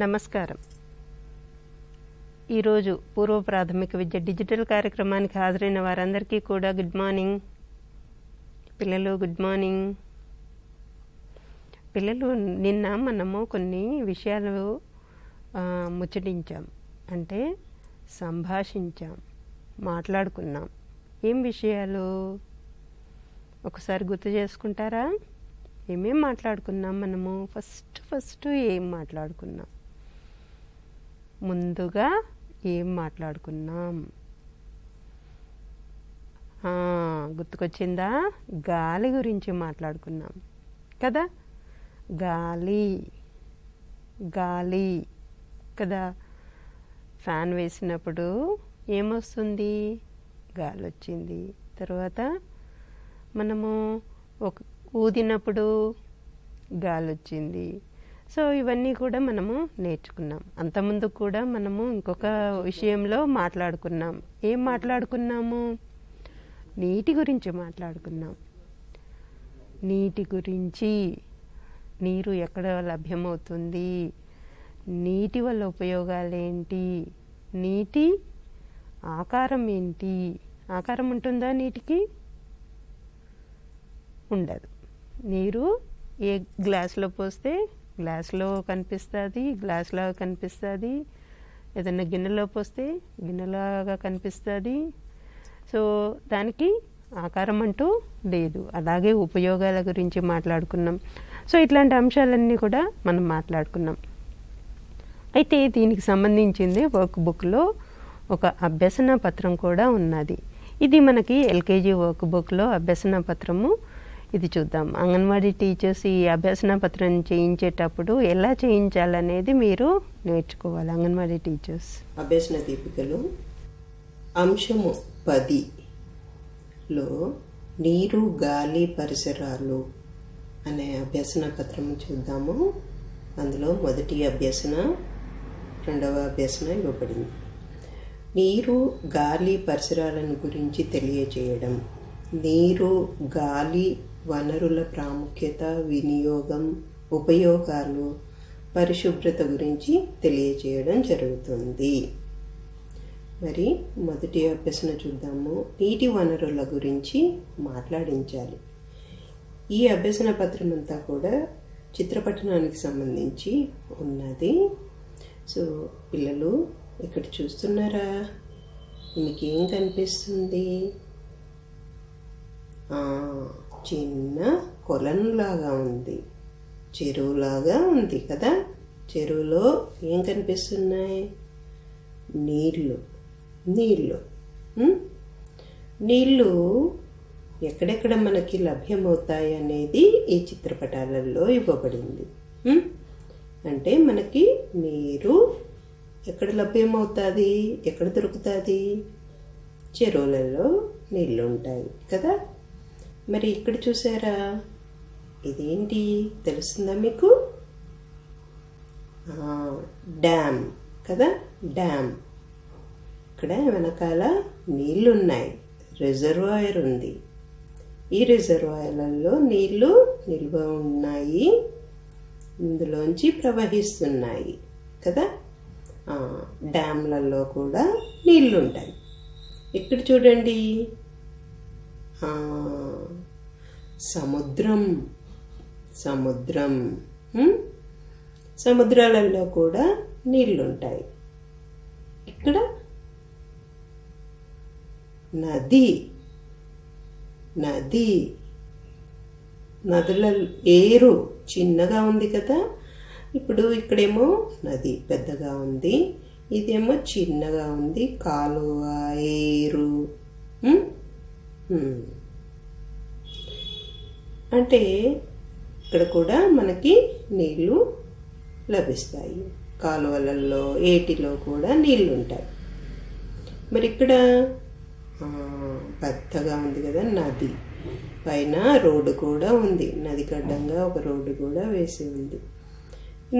నమస్కారం. ఈరోజు పూర్వ ప్రాథమిక విద్య డిజిటల్ కార్యక్రమానికి హాజరైన వారందరికీ కూడా గుడ్ మార్నింగ్. పిల్లలు గుడ్ మార్నింగ్. పిల్లలు నిన్న మనము కొన్ని విషయాలు ముచ్చటించాం, అంటే సంభాషించాం, మాట్లాడుకున్నాం. ఏం విషయాలు ఒకసారి గుర్తు చేసుకుంటారా? ఏమేం మాట్లాడుకున్నాం మనము? ఫస్ట్ ఏం మాట్లాడుకున్నాం? ముందుగా ఏం మాట్లాడుకున్నాం? గుర్తుకొచ్చిందా? గాలి గురించి మాట్లాడుకున్నాం కదా. గాలి గాలి కదా. ఫ్యాన్ వేసినప్పుడు ఏమొస్తుంది? గాలి వచ్చింది. తర్వాత మనము ఊదినప్పుడు గాలి వచ్చింది. సో ఇవన్నీ కూడా మనము నేర్చుకున్నాం. అంతకుముందు కూడా మనము ఇంకొక విషయంలో మాట్లాడుకున్నాం. ఏం మాట్లాడుకున్నాము? నీటి గురించి మాట్లాడుకున్నాం. నీటి గురించి, నీరు ఎక్కడ లభ్యమవుతుంది, నీటి వల్ల ఉపయోగాలు ఏంటి, నీటి ఆకారం ఏంటి. ఆకారం ఉంటుందా నీటికి? ఉండదు. నీరు ఏ గ్లాసులో పోస్తే గ్లాసులో కనిపిస్తుంది, గ్లాసులాగా కనిపిస్తుంది. ఏదైనా గిన్నెలో పోస్తే గిన్నెలాగా కనిపిస్తుంది. సో దానికి ఆకారం అంటూ లేదు. అలాగే ఉపయోగాల గురించి మాట్లాడుకున్నాం. సో ఇట్లాంటి అంశాలన్నీ కూడా మనం మాట్లాడుకున్నాం. అయితే దీనికి సంబంధించింది వర్క్ బుక్లో ఒక అభ్యసన పత్రం కూడా ఉన్నది. ఇది మనకి ఎల్కేజీ వర్క్ బుక్లో అభ్యసన పత్రము. ఇది చూద్దాం. అంగన్వాడీ టీచర్స్ ఈ అభ్యసన పత్రం చేయించేటప్పుడు ఎలా చేయించాలనేది మీరు నేర్చుకోవాలి. అంగన్వాడీ టీచర్స్ అభ్యసన దీపికలు అంశము 10లో నీరు, గాలి, పరిసరాలు అనే అభ్యసన పత్రము చూద్దాము. అందులో మొదటి అభ్యసన, రెండవ అభ్యసన ఇవ్వబడింది. నీరు, గాలి, పరిసరాలను గురించి తెలియజేయడం. నీరు, గాలి వనరుల ప్రాముఖ్యత, వినియోగం, ఉపయోగాలు, పరిశుభ్రత గురించి తెలియజేయడం జరుగుతుంది. మరి మొదటి అభ్యసన చూద్దాము. నీటి వనరుల గురించి మాట్లాడించాలి. ఈ అభ్యసన పత్రం అంతా కూడా చిత్రపటనానికి సంబంధించి ఉన్నది. సో పిల్లలు ఇక్కడ చూస్తున్నారా? మీకు ఏం కనిపిస్తుంది? చిన్న కొలనులాగా ఉంది, చెరువులాగా ఉంది కదా. చెరువులో ఏం కనిపిస్తున్నాయి? నీళ్ళు. నీళ్ళు ఎక్కడెక్కడ మనకి లభ్యమవుతాయి అనేది ఈ చిత్రపటాలలో ఇవ్వబడింది. అంటే మనకి నీరు ఎక్కడ లభ్యమవుతుంది, ఎక్కడ దొరుకుతుంది? చెరువులలో నీళ్ళు ఉంటాయి కదా. మరి ఇక్కడ చూసారా? ఇదేంటి తెలుస్తుందా మీకు? డ్యామ్ కదా. డ్యామ్. ఇక్కడ వెనకాల నీళ్ళు ఉన్నాయి, రిజర్వాయర్ ఉంది. ఈ రిజర్వాయర్లలో నీళ్ళు నిల్వ ఉన్నాయి, ఇందులోంచి ప్రవహిస్తున్నాయి కదా. డ్యామ్లలో కూడా నీళ్ళు ఉంటాయి. ఇక్కడ చూడండి, సముద్రం. సముద్రాలలో కూడా నీళ్ళు ఉంటాయి. ఇక్కడ నదుల ఏరు చిన్నగా ఉంది కదా. ఇప్పుడు ఇక్కడేమో నది పెద్దగా ఉంది, ఇదేమో చిన్నగా ఉంది. కాలువ, ఏరు. అంటే ఇక్కడ కూడా మనకి నీళ్ళు లభిస్తాయి. కాలువలలో, ఏటిలో కూడా నీళ్ళు ఉంటాయి. మరి ఇక్కడ పెద్దగా ఉంది కదా నది. పైన రోడ్డు కూడా ఉంది, నదికి అడ్డంగా ఒక రోడ్డు కూడా వేసి ఉంది.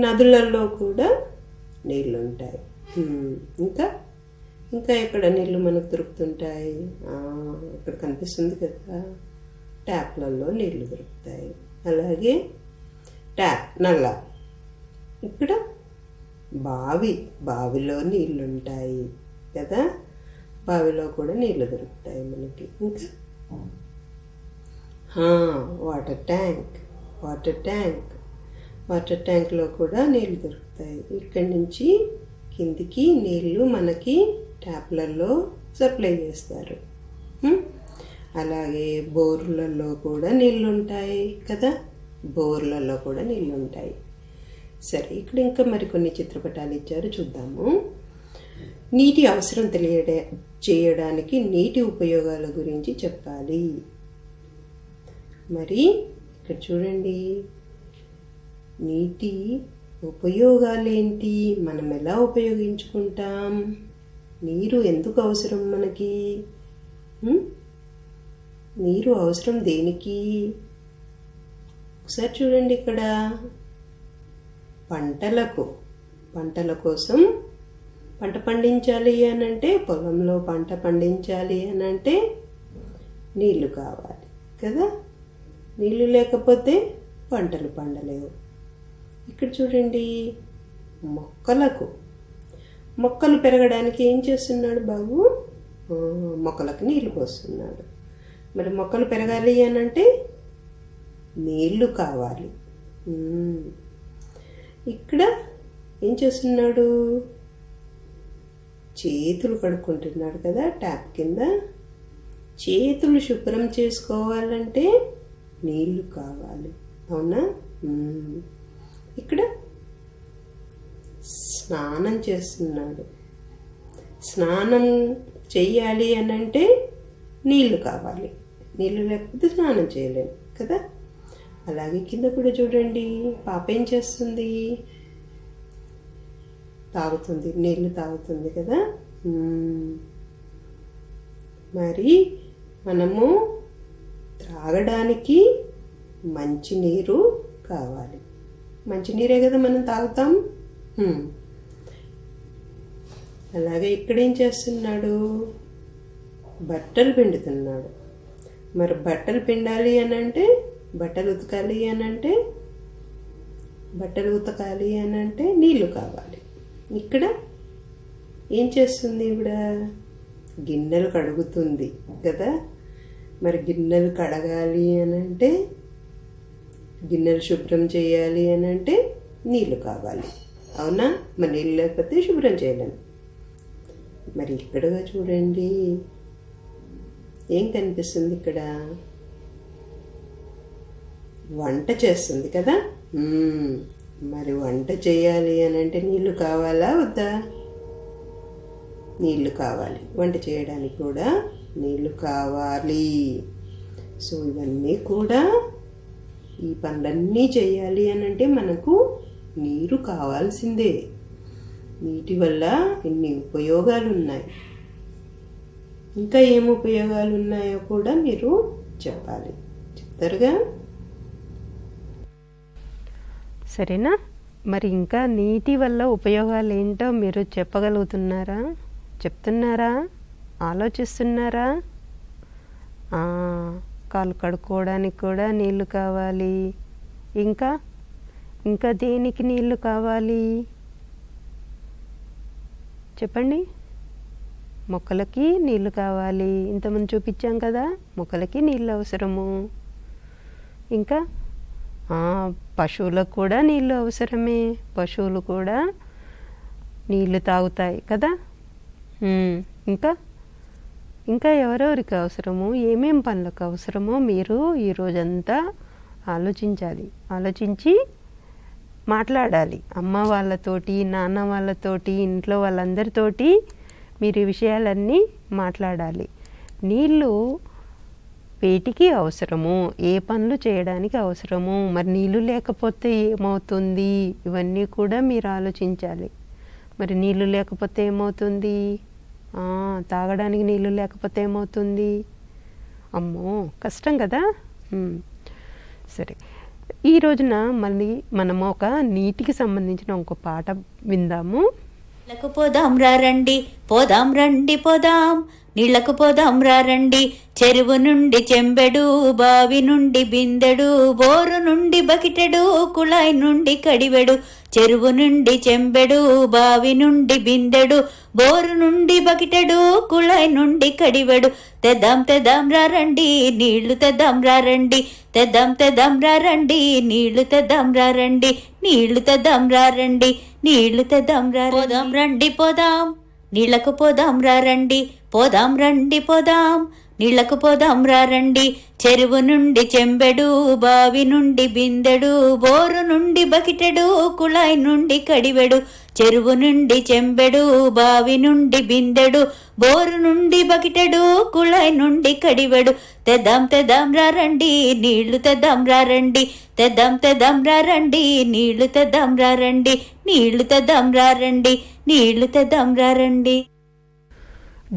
నదులలో కూడా నీళ్ళు ఉంటాయి. ఇంకా ఎక్కడ నీళ్ళు మనకు దొరుకుతుంటాయి? ఇక్కడ కనిపిస్తుంది కదా, ట్యాప్లలో నీళ్ళు దొరుకుతాయి. అలాగే ట్యాప్ నల్ల. ఇక్కడ బావిలో నీళ్ళు ఉంటాయి కదా, బావిలో కూడా నీళ్ళు దొరుకుతాయి మనకి. ఇంకా వాటర్ ట్యాంక్లో కూడా నీళ్ళు దొరుకుతాయి. ఇక్కడి నుంచి కిందికి నీళ్ళు మనకి ట్యాప్లలో సప్లై చేస్తారు. అలాగే బోర్లలో కూడా నీళ్ళు ఉంటాయి కదా, బోర్లలో కూడా నీళ్ళు ఉంటాయి. సరే, ఇక్కడ ఇంకా మరికొన్ని చిత్రపటాలు ఇచ్చారు, చూద్దాము. నీటి అవసరం చేయడానికి నీటి ఉపయోగాల గురించి చెప్పాలి. మరి ఇక్కడ చూడండి, నీటి ఉపయోగాలేంటి, మనం ఎలా ఉపయోగించుకుంటాం, నీరు ఎందుకు అవసరం మనకి, నీరు అవసరం దేనికి? ఒకసారి చూడండి, ఇక్కడ పంటల కోసం పంట పండించాలి అనంటే, పొలంలో పంట పండించాలి అనంటే నీళ్లు కావాలి కదా, నీళ్లు లేకపోతే పంటలు పండలేవు. ఇక్కడ చూడండి, మొక్కలు పెరగడానికి ఏం చేస్తున్నాడు బాబు? మొక్కలకు నీళ్లు పోస్తున్నాడు. మరి మొక్కలు పెరగాలి అనంటే నీళ్లు కావాలి. ఇక్కడ ఏం చేస్తున్నాడు? చేతులు కడుక్కుంటున్నాడు కదా ట్యాప్ కింద. చేతులు శుభ్రం చేసుకోవాలంటే నీళ్లు కావాలి, అవునా? ఇక్కడ స్నానం చేస్తున్నాడు. స్నానం చెయ్యాలి అనంటే నీళ్లు కావాలి, నీళ్లు లేకపోతే స్నానం చేయలేము కదా. అలాగే కింద కూడా చూడండి, పాప ఏం చేస్తుంది? తాగుతుంది, నీళ్లు తాగుతుంది కదా. మరి మనము త్రాగడానికి మంచినీరు కావాలి, మంచినీరే కదా మనం తాగుతాం. అలాగే ఇక్కడేం చేస్తున్నాడు? బట్టలు పిండుతున్నాడు. మరి బట్టలు పిండాలి అనంటే, బట్టలు ఉతకాలి అనంటే నీళ్లు కావాలి. ఇక్కడ ఏం చేస్తుంది? ఇవిడ గిన్నెలు కడుగుతుంది కదా. మరి గిన్నెలు కడగాలి అనంటే, గిన్నెలు శుభ్రం చేయాలి అనంటే నీళ్లు కావాలి, అవునా? మరి నీళ్ళు లేకపోతే శుభ్రం చేయలేము. మరి ఇక్కడగా చూడండి, ఏం కనిపిస్తుంది? ఇక్కడ వంట చేస్తుంది కదా. మరి వంట చేయాలి అనంటే నీళ్లు కావాలా వద్దా? నీళ్లు కావాలి, వంట చేయడానికి కూడా నీళ్లు కావాలి. సో ఇవన్నీ కూడా, ఈ పనులన్నీ చేయాలి అనంటే మనకు నీరు కావాల్సిందే. నీటి వల్ల ఎన్ని ఉపయోగాలు ఉన్నాయి, ఇంకా ఏం ఉపయోగాలు ఉన్నాయో కూడా మీరు చెప్పాలి, చెప్తారుగా? సరేనా? మరి ఇంకా నీటి వల్ల ఉపయోగాలు ఏంటో మీరు చెప్పగలుగుతున్నారా? చెప్తున్నారా? ఆలోచిస్తున్నారా? కాలు కడుక్కోవడానికి కూడా నీళ్లు కావాలి. ఇంకా దేనికి నీళ్లు కావాలి చెప్పండి? మొక్కలకి నీళ్లు కావాలి, ఇంతకుముందు చూపించాం కదా, మొక్కలకి నీళ్ళు అవసరము. ఇంకా పశువులకు కూడా నీళ్ళు అవసరమే, పశువులు కూడా నీళ్ళు తాగుతాయి కదా. ఇంకా ఎవరెవరికి అవసరము, ఏమేం పనులకు అవసరమో మీరు ఈరోజంతా ఆలోచించి మాట్లాడాలి. అమ్మ వాళ్ళతోటి, నాన్న వాళ్ళతోటి, ఇంట్లో వాళ్ళందరితోటి మీరు ఈ విషయాలన్నీ మాట్లాడాలి. నీళ్ళు వేటికి అవసరము, ఏ పనులు చేయడానికి అవసరము, మరి నీళ్ళు లేకపోతే ఏమవుతుంది, ఇవన్నీ కూడా మీరు ఆలోచించాలి. మరి నీళ్ళు లేకపోతే ఏమవుతుంది? తాగడానికి నీళ్ళు లేకపోతే ఏమవుతుంది? అమ్మో, కష్టం కదా. సరే, ఈ రోజున మళ్ళీ మనము ఒక నీటికి సంబంధించిన ఒక పాట విందాము. పోదాం రండి, పోదాం రండి, పోదాం నీళ్లకు పోదాం రండి. చెరువు నుండి చెంబెడు, బావి నుండి బిందెడు, బోరు నుండి బకిటెడు, కుళాయి నుండి కడివెడు. చెరువు నుండి చెంబెడు, బావి నుండి బిందెడు, బోరు నుండి బకిటెడు, కుళాయి నుండి కడివెడు. తెద్దాం తెద్దాం రండి, నీళ్లు తెద్దాం రండి. తెద్దాం తెద్దాం రండి, నీళ్లు తెద్దాం రండి. నీళ్లు తెద్దాం రండి, నీళ్లు తెద్దాం పోదాం రండి పోదాం, నీళ్లకు పోదాం రండి. పోదాం రండి పోదాం, నీళ్లకు పోదాం రండి. చెరువు నుండి చెంబెడు, బావి నుండి బిందెడు, బోరు నుండి బకిటెడు, కుళాయి నుండి కడివెడు. చెరువు నుండి చెంబెడు, బావి నుండి బిందెడు, బోరు నుండి బకిటెడు, కుళాయి నుండి కడివెడు. తెద్దాం తెద్దాం రండి, నీళ్లు తెద్దాం రండి. తెద్దాం తెద్దాం రండి, నీళ్లు తెద్దాం రండి. నీళ్లు తెద్దాం రండి, నీళ్లు తెద్దాం రండి.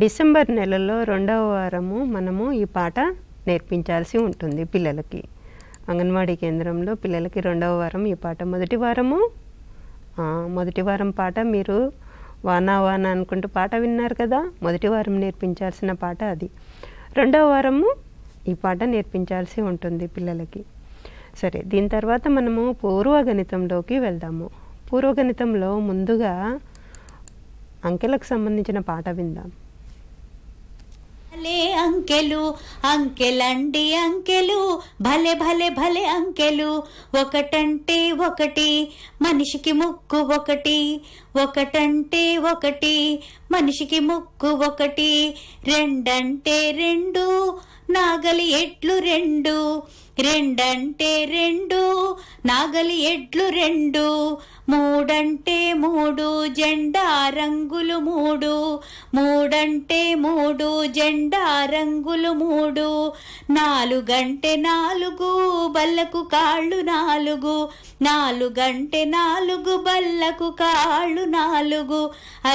డిసెంబర్ నెలలో 2వ వారము మనము ఈ పాట నేర్పించాల్సి ఉంటుంది పిల్లలకి. అంగన్వాడీ కేంద్రంలో పిల్లలకి 2వ వారం ఈ పాట. మొదటి వారం పాట మీరు వానా వానా అనుకుంటూ పాట విన్నారు కదా, మొదటి వారం నేర్పించాల్సిన పాట అది. 2వ వారము ఈ పాట నేర్పించాల్సి ఉంటుంది పిల్లలకి. సరే, దీని తర్వాత మనము పూర్వగణితంలోకి వెళ్దాము. పూర్వగణితంలో ముందుగా అంకెలకు సంబంధించిన పాట విందాం. భలే అంకెలు అంకెలండి అంకెలు, భలే భలే భలే అంకెలు. ఒకటంటే ఒకటి, మనిషికి ముక్కు ఒకటి. ఒకటంటే ఒకటి, మనిషికి ముక్కు ఒకటి. రెండంటే రెండు, నాగలి ఎడ్లు రెండు. రెండంటే రెండు, నాగలి ఎడ్లు రెండు. మూడంటే మూడు, జెండా రంగులు మూడు. మూడంటే మూడు, జెండా రంగులు మూడు. నాలుగంటే నాలుగు, బల్లకు కాళ్ళు నాలుగు. నాలుగంటే నాలుగు, బల్లకు కాళ్ళు నాలుగు.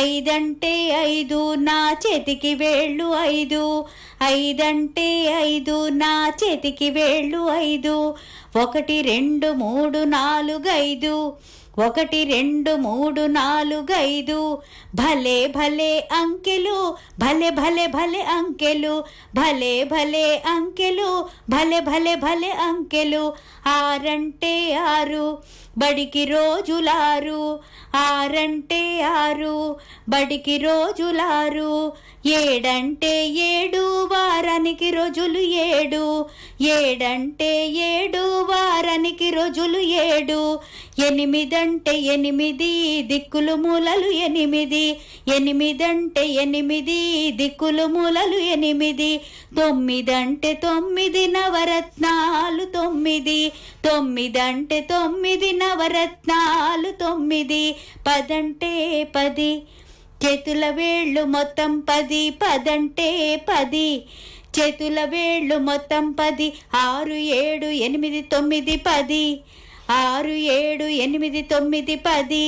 ఐదంటే ఐదు, నా చేతికి వేళ్ళు ఐదు. ఐదంటే ఐదు, నా చేతికి వేళ్ళు ఐదు. 1 2 3 4 5. 1 2 3 4 5. భలే భలే అంకెలు, భలే భలే భలే అంకెలు. భలే భలే అంకెలు, భలే భలే భలే అంకెలు. 6 అంటే 6, బడికి రోజులారు. 6 అంటే 6, బడికి రోజులారు. 7 అంటే 7, వారానికి రోజులు 7. 7 అంటే 7, వారానికి రోజులు 7. 8 అంటే 8, దిక్కులు మూలలు 8. 8 అంటే 8, దిక్కులు మూలలు 8. 9 అంటే 9, నవరత్నాలు 9. 9 అంటే 9, నవరత్నాలు 9. 10 అంటే 10, చేతుల వేళ్ళు మొత్తం 10. 10 అంటే 10, చేతుల వేళ్ళు మొత్తం 10. 6 7 8 9 10. 6 7 8 9 10.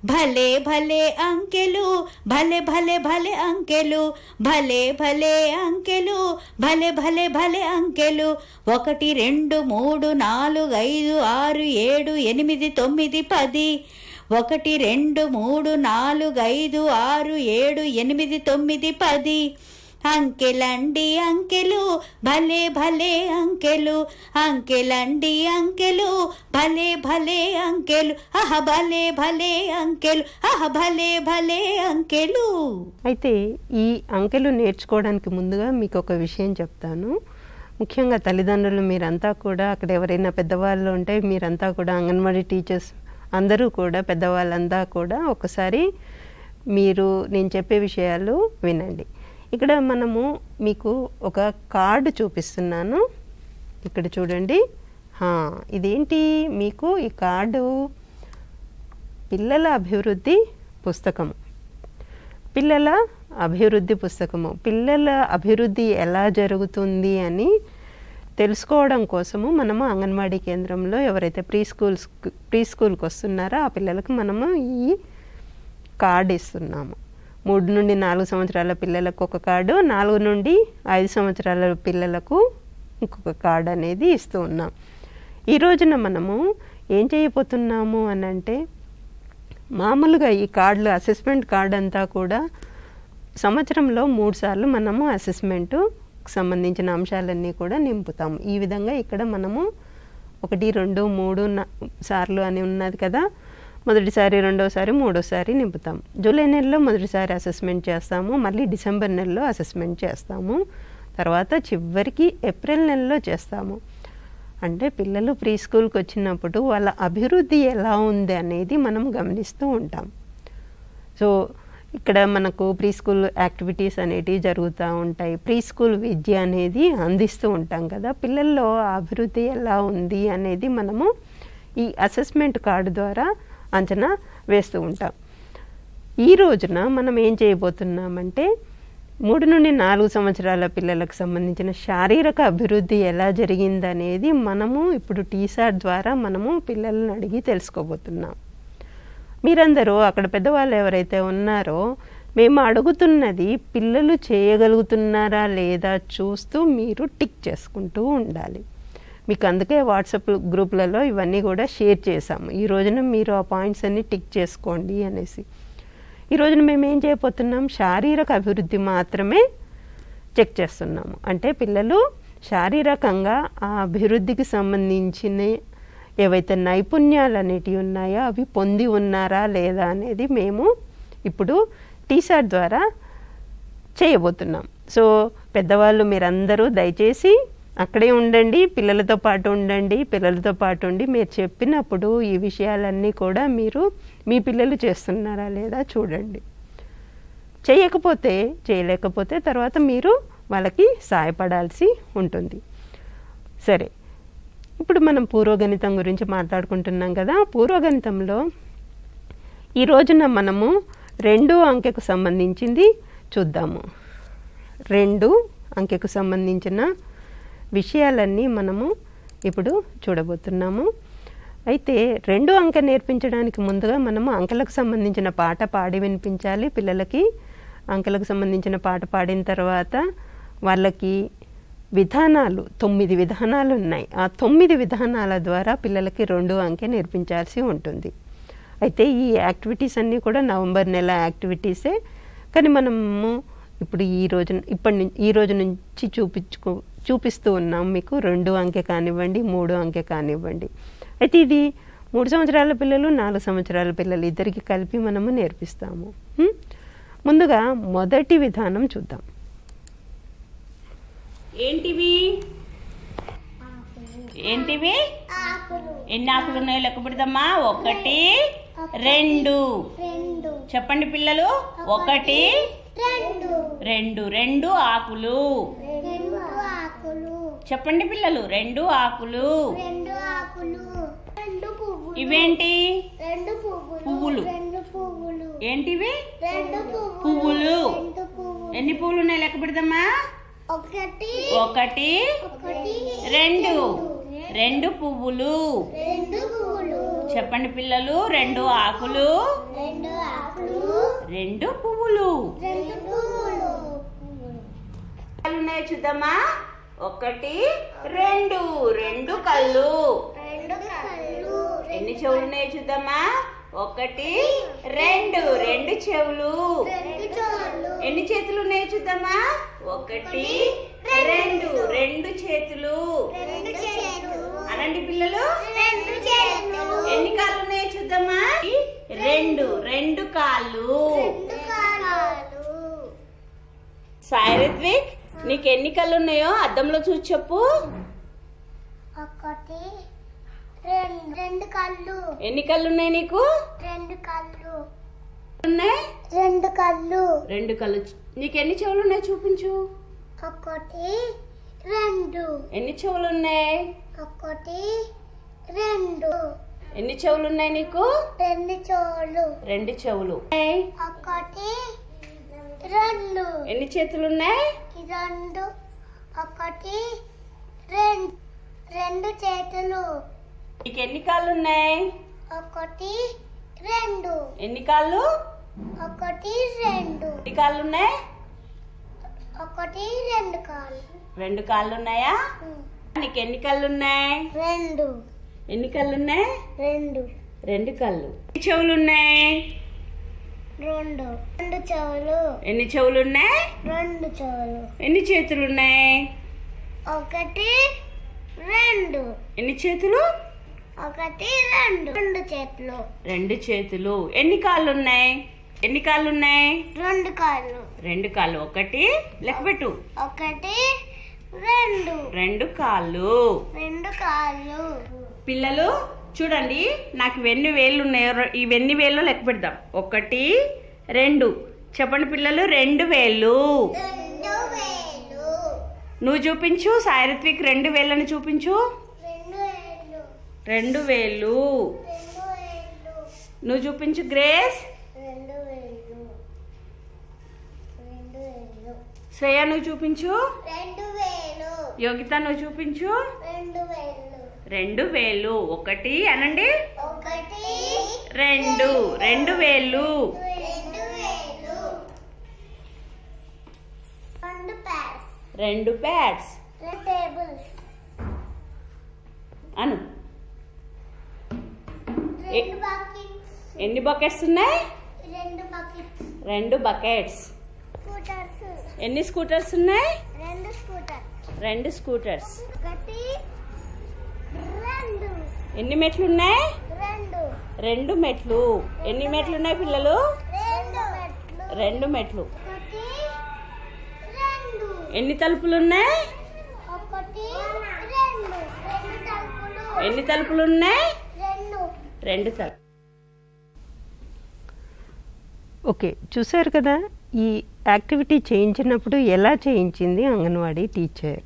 భలే భలే అంకెలు, భలే భలే భలే అంకెలు. భలే భలే అంకెలు, భలే భలే భలే అంకెలు. 1 2 3 4 5 6 7 8 9 10. 1 2 3 4 5 6 7 8 9 10. అంకెలండి అంకెలు, భలే భలే అంకెలు. అంకెలండి అంకెలు, భలే భలే అంకెలు. ఆహ భలే భలే అంకెలు, ఆహ భలే భలే అంకెలు. అయితే ఈ అంకెలు నేర్చుకోవడానికి ముందుగా మీకు ఒక విషయం చెప్తాను. ముఖ్యంగా తల్లిదండ్రులు మీరంతా కూడా, అక్కడ ఎవరైనా పెద్దవాళ్ళు ఉంటే మీరంతా కూడా, అంగన్వాడీ టీచర్స్ అందరూ కూడా, పెద్దవాళ్ళంతా కూడా ఒకసారి మీరు నేను చెప్పే విషయాలు వినండి. ఇక్కడ మనము మీకు ఒక కార్డు చూపిస్తున్నాను. ఇక్కడ చూడండి. ఇదేంటి? మీకు ఈ కార్డు పిల్లల అభివృద్ధి పుస్తకము. పిల్లల అభివృద్ధి పుస్తకము. పిల్లల అభివృద్ధి ఎలా జరుగుతుంది అని తెలుసుకోవడం కోసము మనము అంగన్వాడీ కేంద్రంలో ఎవరైతే ప్రీ స్కూల్కి వస్తున్నారో ఆ పిల్లలకు మనము ఈ కార్డు ఇస్తున్నాము. 3 నుండి 4 సంవత్సరాల పిల్లలకు ఒక కార్డు, 4 నుండి 5 సంవత్సరాల పిల్లలకు ఇంకొక కార్డు అనేది ఇస్తూ ఉన్నాం. ఈ రోజున మనము ఏం చేయబోతున్నాము అని అంటే, మామూలుగా ఈ కార్డులు, అసెస్మెంట్ కార్డు అంతా కూడా సంవత్సరంలో 3 సార్లు మనము అసెస్మెంటు సంబంధించిన అంశాలన్నీ కూడా నింపుతాము. ఈ విధంగా ఇక్కడ మనము 1, 2, 3 సార్లు అని ఉన్నది కదా, మొదటిసారి, రెండోసారి, మూడోసారి నింపుతాం. జూలై నెలలో మొదటిసారి అసెస్మెంట్ చేస్తాము, మళ్ళీ డిసెంబర్ నెలలో అసెస్మెంట్ చేస్తాము, తర్వాత చివరికి ఏప్రిల్ నెలలో చేస్తాము. అంటే పిల్లలు ప్రీ స్కూల్కి వచ్చినప్పుడు వాళ్ళ అభివృద్ధి ఎలా ఉంది అనేది మనం గమనిస్తూ ఉంటాం. సో ఇక్కడ మనకు ప్రీ స్కూల్ యాక్టివిటీస్ అనేటివి జరుగుతూ ఉంటాయి. ప్రీ స్కూల్ విద్య అనేది అందిస్తూ ఉంటాం కదా, పిల్లల్లో అభివృద్ధి ఎలా ఉంది అనేది మనము ఈ అసెస్మెంట్ కార్డు ద్వారా అంచనా వేస్తూ ఉంటాం. ఈ రోజున మనం ఏం చేయబోతున్నామంటే 3 నుండి 4 సంవత్సరాల పిల్లలకు సంబంధించిన శారీరక అభివృద్ధి ఎలా జరిగిందనేది మనము ఇప్పుడు టీసాట్ ద్వారా మనము పిల్లలను అడిగి తెలుసుకోబోతున్నాం. మీరందరూ అక్కడ పెద్దవాళ్ళు ఎవరైతే ఉన్నారో మేము అడుగుతున్నది పిల్లలు చేయగలుగుతున్నారా లేదా చూస్తూ మీరు టిక్ చేసుకుంటూ ఉండాలి. మీకు అందుకే వాట్సాప్ గ్రూప్లలో ఇవన్నీ కూడా షేర్ చేశాము. ఈ రోజున మీరు ఆ పాయింట్స్ అన్ని టిక్ చేసుకోండి అనేసి. ఈ రోజున మేము ఏం చేయబోతున్నాం, శారీరక అభివృద్ధి మాత్రమే చెక్ చేస్తున్నాము. అంటే పిల్లలు శారీరకంగా ఆ అభివృద్ధికి సంబంధించిన ఏవైతే నైపుణ్యాలు అనేటివి ఉన్నాయో అవి పొంది ఉన్నారా లేదా అనేది మేము ఇప్పుడు టీసాట్ ద్వారా చేయబోతున్నాం. సో పెద్దవాళ్ళు మీరందరూ దయచేసి అక్కడే ఉండండి, పిల్లలతో పాటు ఉండండి. పిల్లలతో పాటు ఉండి మీరు చెప్పినప్పుడు ఈ విషయాలన్నీ కూడా మీరు మీ పిల్లలు చేస్తున్నారా లేదా చూడండి. చేయలేకపోతే తర్వాత మీరు వాళ్ళకి సహాయపడాల్సి ఉంటుంది. సరే, ఇప్పుడు మనం పూర్వగణితం గురించి మాట్లాడుకుంటున్నాం కదా. పూర్వగణితంలో ఈ రోజున మనము 2 అంకెకు సంబంధించింది చూద్దాము. 2 అంకెకు సంబంధించిన విషయాలన్నీ మనము ఇప్పుడు చూడబోతున్నాము. అయితే 2 అంకె నేర్పించడానికి ముందుగా మనము అంకెలకు సంబంధించిన పాట పాడి వినిపించాలి పిల్లలకి. అంకెలకు సంబంధించిన పాట పాడిన తర్వాత వాళ్ళకి విధానాలు 9 విధానాలు ఉన్నాయి. ఆ 9 విధానాల ద్వారా పిల్లలకి 2 అంకె నేర్పించాల్సి ఉంటుంది. అయితే ఈ యాక్టివిటీస్ అన్నీ కూడా నవంబర్ నెల యాక్టివిటీసే. కానీ మనము ఇప్పుడు ఈ రోజు నుంచి చూపిస్తూ ఉన్నాం మీకు 2 అంకె కానివ్వండి, 3 అంకె కానివ్వండి. అయితే ఇది 3 సంవత్సరాల పిల్లలు, 4 సంవత్సరాల పిల్లలు ఇద్దరికి కలిపి మనము నేర్పిస్తాము. ముందుగా మొదటి విధానం చూద్దాం. ఏంటివి? ఎన్ని ఆకులు ఉన్నాయో లెక్క పెడదామా. 1, 2. చెప్పండి పిల్లలు. 1, 2. 2 ఆకులు. చెప్పండి పిల్లలు. 2 ఆకులు. ఇవేంటి? పువ్వులు. ఏంటివి? పువ్వులు. ఎన్ని పువ్వులు ఉన్నాయి లెక్క పెడదామా. 1, 2. 2 పువ్వులు. చెప్పండి పిల్లలు. 2 ఆకులు. 2 పువ్వులు. ఉన్నాయో చూద్దామా. 1, 2. 2 కళ్ళు. ఎన్ని చెవులు ఉన్నాయో చూద్దామా. 1, 2. 2 చెవులు. ఎన్ని చేతులు ఉన్నాయో చూద్దామా. 1, 2. 2 చేతులు. అనండి పిల్లలు. ఎన్ని కాళ్ళు ఉన్నాయో చూద్దామా. 2 కాళ్ళు. సాయిరత్విక్, నీకు ఎన్ని కళ్ళు ఉన్నాయో అద్దంలో చూసి చెప్పు. 1, 2 కళ్ళు. ఎన్ని కళ్ళు ఉన్నాయి నీకు? 2 కళ్ళు ఉన్నాయి. 2 కళ్ళు. 2 కళ్ళు. నీకు ఎన్ని చెవులు ఉన్నాయి చూపించు. 1, 2. ఎన్ని చెవులు ఉన్నాయి? 1, 2. ఎన్ని చెవులు ఉన్నాయి నీకు? 2 చెవులు. 2 చెవులు. 1, 2. ఎన్ని చేతులు ఉన్నాయి? 2. 1, 2. 2 చేతులు. నీకు ఎన్ని కాళ్ళు ఉన్నాయి? 1, 2. ఎన్ని కాళ్ళు? 1, 2. ఎన్ని కాళ్ళు ఉన్నాయి? 1, 2 కాళ్ళు. 2 కాళ్ళు ఉన్నాయా? నీకు ఎన్ని కళ్ళు ఉన్నాయి? 2. ఎన్ని కళ్ళు ఉన్నాయి? 2. 2 కళ్ళు. ఎన్ని చెవులు ఉన్నాయి? రెండు చెవులు. ఎన్ని చెవులు ఉన్నాయి? రెండు చెవులు. ఎన్ని చేతులు ఉన్నాయి? ఒకటి రెండు. ఎన్ని చేతులు? ఒకటి రెండు. రెండు చేతులు. రెండు చేతులు. ఎన్ని కాళ్ళు ఉన్నాయి? ఎన్ని కాళ్ళు ఉన్నాయి? రెండు కాళ్ళు. రెండు కాళ్ళు. ఒకటి లెక్కపెట్టు. ఒకటి రెండు. రెండు కాళ్ళు. రెండు కాళ్ళు. పిల్లలు చూడండి, నాకు ఎన్ని వేళ్ళు ఉన్నాయో ఇవన్నీ వేళ్ళు లెక్క పెడదాం. ఒకటి రెండు. చెప్పండి పిల్లలు. రెండు వేళ్ళు. రెండు వేలు. నువ్వు చూపించు సాయిరత్విక్. రెండు వేళ్ళని చూపించు. రెండు వేలు. రెండు వేళ్ళు. రెండు వేలు. నువ్వు చూపించు గ్రేస్. రెండు వేలు. రెండు వేలు. శ్రేయ నువ్వు చూపించు. రెండు వేలు. యోగిత నువ్వు చూపించు. రెండు వేలు. రెండు వేళ్ళు. ఒకటి అనండి. ఒకటి రెండు. రెండు వేళ్ళు. రెండు వేలు. రెండు ప్యాడ్స్. రెండు ప్యాడ్స్. రెండు టేబుల్స్. అను. రెండు బకెట్స్. ఎన్ని బకెట్స్ ఉన్నాయి? రెండు బకెట్స్. రెండు బకెట్స్. స్కూటర్స్. ఎన్ని స్కూటర్స్ ఉన్నాయి? రెండు స్కూటర్స్. రెండు స్కూటర్స్. ఒకటి రెండు. ఎన్ని మెట్లు ఉన్నాయి? రెండు. రెండు మెట్లు. ఎన్ని మెట్లు ఉన్నాయి పిల్లలు? రెండు మెట్లు. రెండు మెట్లు. ఒకటి రెండు. ఎన్ని తలుపులు ఉన్నాయి? ఒకటి రెండు. రెండు తలుపులు. ఎన్ని తలుపులు ఉన్నాయి? రెండు. రెండు తలుపులు. ఓకే, చూసారు కదా ఈ యాక్టివిటీ చేయించినప్పుడు ఎలా చేయించింది అంగన్వాడీ టీచర్.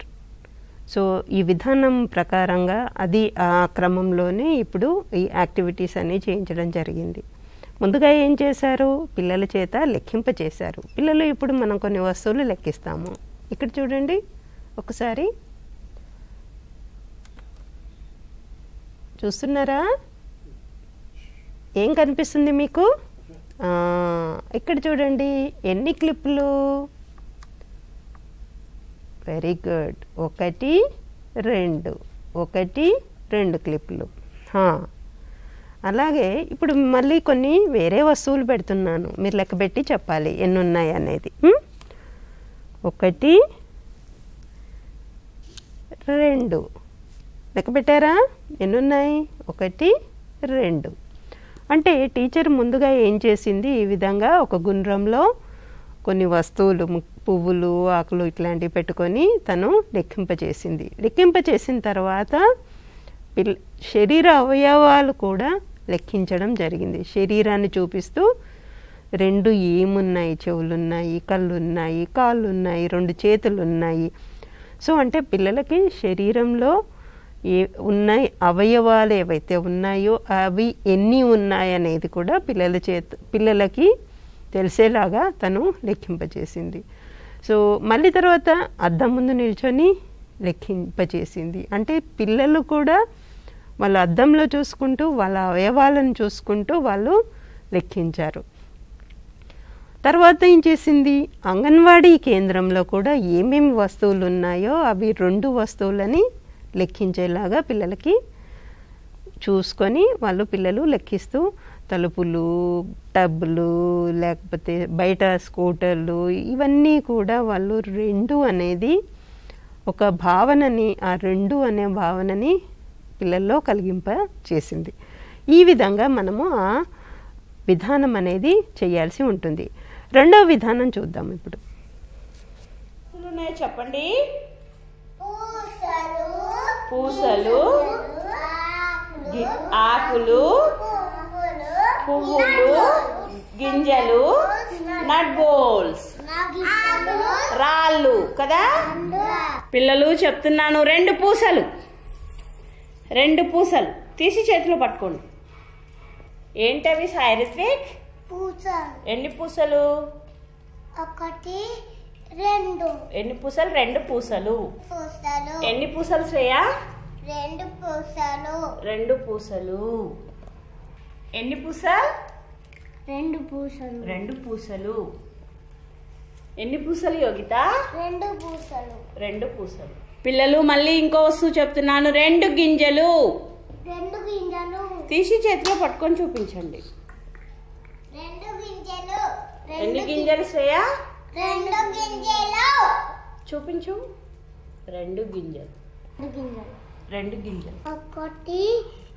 సో ఈ విధానం ప్రకారంగా అది ఆ క్రమంలోనే ఇప్పుడు ఈ యాక్టివిటీస్ అన్నీ చేయించడం జరిగింది. ముందుగా ఏం చేశారు? పిల్లల చేత లెక్కింప చేశారు. పిల్లలు ఇప్పుడు మనం కొన్ని వస్తువులు లెక్కిస్తాము. ఇక్కడ చూడండి ఒకసారి, చూస్తున్నారా? ఏం కనిపిస్తుంది మీకు? ఇక్కడ చూడండి ఎన్ని క్లిప్పులు. Very good. ఒకటి రెండు. ఒకటి రెండు క్లిప్పులు. అలాగే ఇప్పుడు మళ్ళీ కొన్ని వేరే వస్తువులు పెడుతున్నాను. మీరు లెక్కబెట్టి చెప్పాలి ఎన్ని ఉన్నాయి అనేది. ఒకటి రెండు. లెక్క పెట్టారా? ఎన్ని ఉన్నాయి? ఒకటి రెండు. అంటే టీచర్ ముందుగా ఏం చేసింది, ఈ విధంగా ఒక గుండ్రంలో కొన్ని వస్తువులు, పువ్వులు, ఆకులు ఇట్లాంటివి పెట్టుకొని తను లెక్కింపచేసింది. లెక్కింపచేసిన తర్వాత శరీర అవయవాలు కూడా లెక్కించడం జరిగింది. శరీరాన్ని చూపిస్తూ రెండు ఏమున్నాయి, చెవులున్నాయి, కళ్ళున్నాయి, కాళ్ళు ఉన్నాయి, రెండు చేతులు ఉన్నాయి. సో అంటే పిల్లలకి శరీరంలో ఉన్నాయి అవయవాలు ఏవైతే ఉన్నాయో అవి ఎన్ని ఉన్నాయనేది కూడా పిల్లలకి తెలిసేలాగా తను లెక్కింపచేసింది. సో మళ్ళీ తర్వాత అద్దం ముందు నిల్చొని లెక్కింపచేసింది. అంటే పిల్లలు కూడా వాళ్ళ అద్దంలో చూసుకుంటూ వాళ్ళ అవయవాలను చూసుకుంటూ వాళ్ళు లెక్కించారు. తర్వాత ఏం చేసింది, అంగన్వాడీ కేంద్రంలో కూడా ఏమేమి వస్తువులు ఉన్నాయో అవి రెండు వస్తువులని లెక్కించేలాగా పిల్లలకి చూసుకొని పిల్లలు లెక్కిస్తూ తలుపులు, టబ్బులు, లేకపోతే బయట స్కూటర్లు, ఇవన్నీ కూడా వాళ్ళు రెండు అనేది ఒక భావనని, ఆ రెండు అనే భావనని పిల్లల్లో కలిగింప చేసింది. ఈ విధంగా మనము ఆ విధానం అనేది చేయాల్సి ఉంటుంది. రెండవ విధానం చూద్దాం ఇప్పుడు. చెప్పండి. పూసలు, ఆకులు, పువ్వులు, గింజలు, నట్ బోల్స్, రాళ్ళు కదా పిల్లలు. చెప్తున్నాను, రెండు పూసలు. రెండు పూసలు తీసి చేతిలో పట్టుకోండి. ఏంటవి సాయిరత్విక్? ఎన్ని పూసలు? ఒకటి రెండు. ఎన్ని పూసలు? రెండు పూసలు. పూసలు. ఎన్ని పూసలు శ్రేయ? రెండు పూసలు. రెండు పూసలు. ఎన్ని పూసలు? రెండు పూసలు. రెండు పూసలు. ఎన్ని పూసలు యోగిత? రెండు పూసలు. రెండు పూసలు. పిల్లలు మళ్ళీ ఇంకో వస్తువు చెప్తున్నాను. రెండు గింజలు. రెండు గింజలు. తీసి చేతిలో పట్టుకొని చూపించండి. రెండు గింజలు. ఎన్ని గింజలు శ్రేయ? 2 గింజలు. చూపించు. 2 గింజలు. 2 గింజలు. 1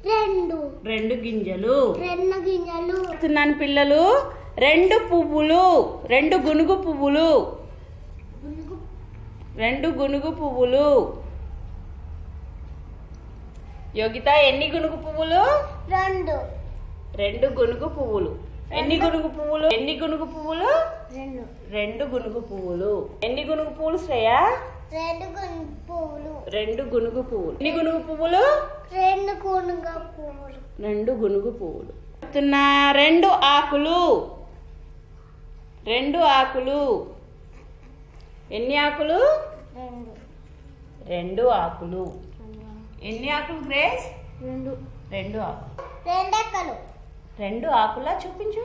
2 2 గింజలు. 2 గింజలు. చెప్తున్నాను పిల్లలు. 2 పువ్వులు. 2 గునుగు పువ్వులు. 2 గునుగు పువ్వులు. యోగిత ఎన్ని గునుగు పువ్వులు? 2 2 గునుగు పువ్వులు. ఎన్ని గునుగు పువ్వులు? 2 గునుగు పువ్వులు. 2 గునుగు పువ్వులు. ఎన్ని గునుగు పువ్వులు శ్రేయ? 2 గునుగు పువ్వులు. 2 గునుగు పువ్వులు. ఎన్ని గునుగు పువ్వులు? 2 గునుగు పువ్వులు. 2 గునుగు పువ్వులు. చెప్తున్నా. 2 ఆకులు. 2 ఆకులు. ఎన్ని ఆకులు? 2 ఆకులు. ఎన్ని ఆకులు గ్రేస్? 2 ఆకులు. 2 ఆకులు. 2 ఆకులా చూపించు.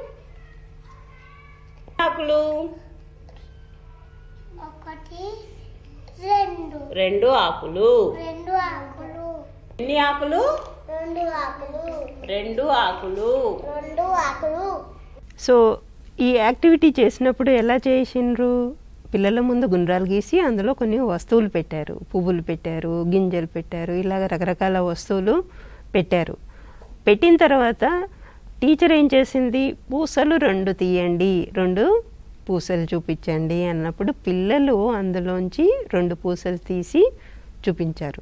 ఆకులు. 1 2 2 ఆకులు. 2 ఆకులు. ఎన్ని ఆకులు? 2 ఆకులు. 2 ఆకులు. 2 ఆకులు. సో ఈ యాక్టివిటీ చేసినప్పుడు ఎలా చేసిండ్రు? పిల్లల ముందు గుండ్రాలు గీసి అందులో కొన్ని వస్తువులు పెట్టారు. పువ్వులు పెట్టారు, గింజలు పెట్టారు, ఇలాగ రకరకాల వస్తువులు పెట్టారు. పెట్టిన తర్వాత టీచర్ ఏం చేసింది? పూసలు 2 తీయండి, 2 పూసలు చూపించండి అన్నప్పుడు పిల్లలు అందులోంచి 2 పూసలు తీసి చూపించారు.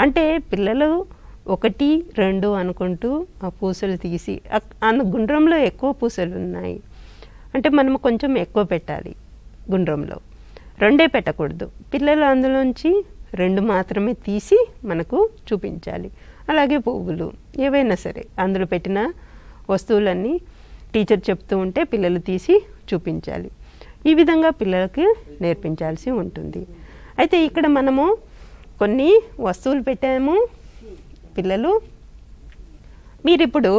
అంటే పిల్లలు 1 2 అనుకుంటూ ఆ పూసలు తీసి, గుండ్రంలో ఎక్కువ పూసలు ఉన్నాయి అంటే మనం కొంచెం ఎక్కువ పెట్టాలి. గుండ్రంలో 2 పెట్టకూడదు. పిల్లలు అందులోంచి 2 మాత్రమే తీసి మనకు చూపించాలి. అలాగే పువ్వులు ఏవైనా సరే అందులో పెట్టిన వస్తువులన్నీ టీచర్ చెప్తూ ఉంటే పిల్లలు తీసి చూపించాలి. ఈ విధంగా పిల్లలకి నేర్పించాల్సి ఉంటుంది. అయితే ఇక్కడ మనము కొన్ని వస్తువులు పెట్టాము. పిల్లలు మీరిప్పుడు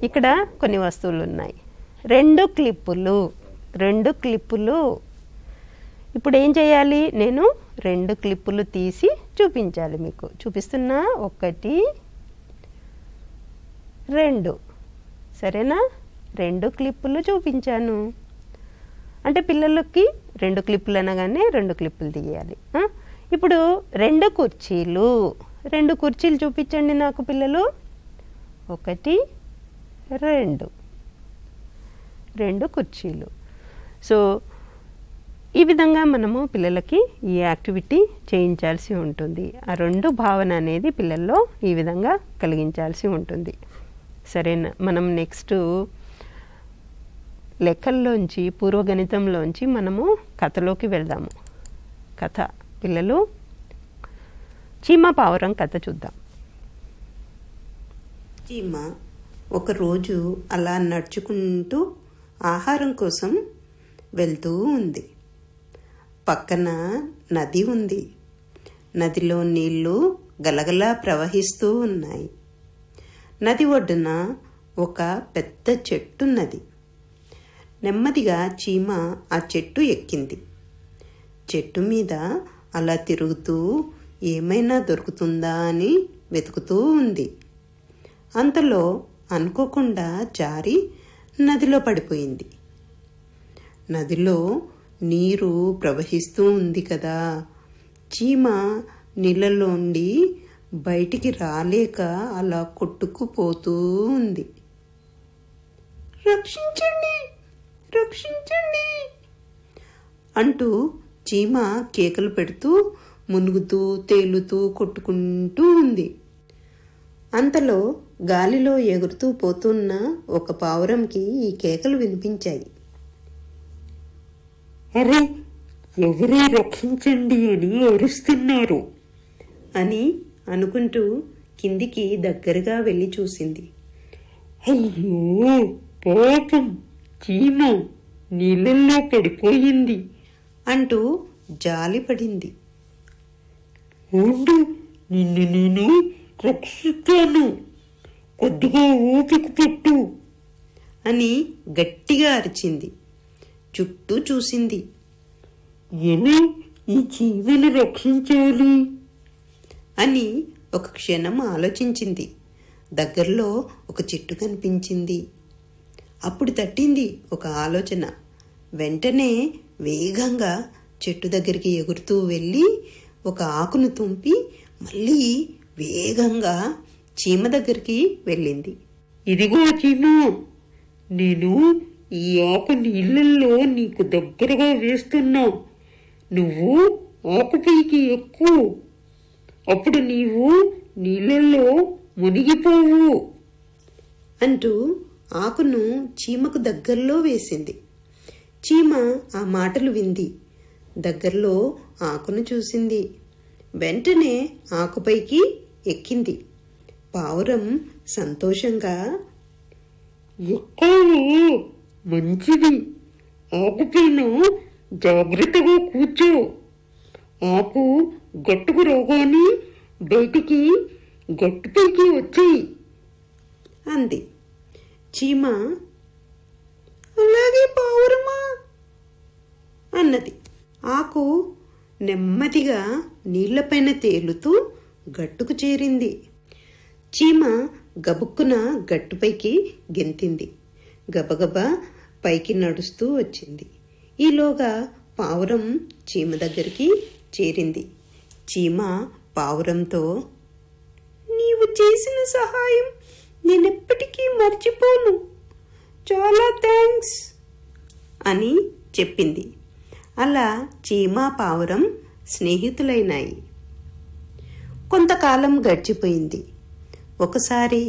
ఇక్కడ కొన్ని వస్తువులు ఉన్నాయి. 2 క్లిప్పులు. 2 క్లిప్పులు. ఇప్పుడు ఏం చేయాలి? నేను 2 క్లిప్పులు తీసి చూపించాలి. మీకు చూపిస్తున్నా. 1 2 సరేనా? 2 క్లిప్పులు చూపించాను. అంటే పిల్లలకి 2 క్లిప్పులు అనగానే 2 క్లిప్పులు తీయాలి. ఇప్పుడు 2 కుర్చీలు. 2 కుర్చీలు చూపించండి నాకు పిల్లలు. 1 2 2 కుర్చీలు. సో ఈ విధంగా మనము పిల్లలకి ఈ యాక్టివిటీ చేయించాల్సి ఉంటుంది. ఆ 2 భావన అనేది పిల్లల్లో ఈ విధంగా కలిగించాల్సి ఉంటుంది. సరేనా? మనం నెక్స్ట్ లెక్కల్లోంచి, పూర్వగణితంలోంచి మనము కథలోకి వెళ్దాము. కథ పిల్లలు చీమ పావురం కథ చూద్దాం. చీమ ఒకరోజు అలా నడుచుకుంటూ ఆహారం కోసం వెళ్తూ ఉంది. పక్కన నది ఉంది. నదిలో నీళ్లు గలగలా ప్రవహిస్తూ ఉన్నాయి. నది ఒడ్డున ఒక పెద్ద చెట్టున్నది. నెమ్మదిగా చీమ ఆ చెట్టు ఎక్కింది. చెట్టు మీద అలా తిరుగుతూ ఏమైనా దొరుకుతుందా అని వెతుకుతూ ఉంది. అంతలో అనుకోకుండా జారి నదిలో పడిపోయింది. నదిలో నీరు ప్రవహిస్తూ ఉంది కదా. చీమ నీళ్ళలోండి బయటికి రాలేక అలా కొట్టుకుపోతూ ఉంది. రక్షించండి, రక్షించండి అంటూ చీమ కేకలు పెడుతూ మునుగుతూ తేలుతూ కొట్టుకుంటూ ఉంది. అంతలో గాలిలో ఎగురుతూ పోతున్న ఒక పావురంకి ఈ కేకలు వినిపించాయి. అరే, ఎవరే రక్షించండి అని అరుస్తున్నారు అని అనుకుంటూ కిందికి దగ్గరగా వెళ్ళి చూసింది. అయ్యో పాపం, చీమ నీళ్ళల్లో పడిపోయింది అంటూ జాలిపడింది. ఉండు, నిన్ను నేను రక్షిస్తాను, కొద్దిగా ఓపిక పెట్టు అని గట్టిగా అరిచింది. చుట్టూ చూసింది. ఎలా ఈ చీమను రక్షించాలి అని ఒక క్షణం ఆలోచించింది. దగ్గరలో ఒక చెట్టు కనిపించింది. అప్పుడు తట్టింది ఒక ఆలోచన. వెంటనే వేగంగా చెట్టు దగ్గరికి ఎగురుతూ వెళ్ళి ఒక ఆకును తుంపి మళ్ళీ వేగంగా చీమ దగ్గరికి వెళ్ళింది. ఇదిగో చీమ, నేను ఈ ఆకు నీళ్ళల్లో నీకు దగ్గరగా వేస్తున్నా. నువ్వు ఆకుపైకి ఎక్కు, అప్పుడు నీవు నీళ్ళల్లో మునిగిపోవు అంటూ ఆకును చీమకు దగ్గరలో వేసింది. చీమ ఆ మాటలు వింది. దగ్గరలో ఆకును చూసింది. వెంటనే ఆకుపైకి ఎక్కింది. పావురం సంతోషంగా, ఎక్కావు, మంచిది. ఆకుపైన జాగ్రత్తగా కూర్చో. ఆకు గట్టుకు రాగానే బయటికి గట్టుపైకి వచ్చాయి అంది. చీమ అలాగే పావురమా అన్నది. ఆకు నెమ్మదిగా నీళ్లపైన తేలుతూ గట్టుకు చేరింది. చీమ గబుక్కున గట్టుపైకి గెంతింది. గబగబా పైకి నడుస్తూ వచ్చింది. ఈలోగా పావురం చీమ దగ్గరికి చేరింది. చీమ పావురంతో, నీవు చేసిన సహాయం నేనెప్పటికీ మర్చిపోను, చాలా థ్యాంక్స్ అని చెప్పింది. అలా చీమ పావురం స్నేహితులైనాయి. కొంతకాలం గడిచిపోయింది. ఒకసారి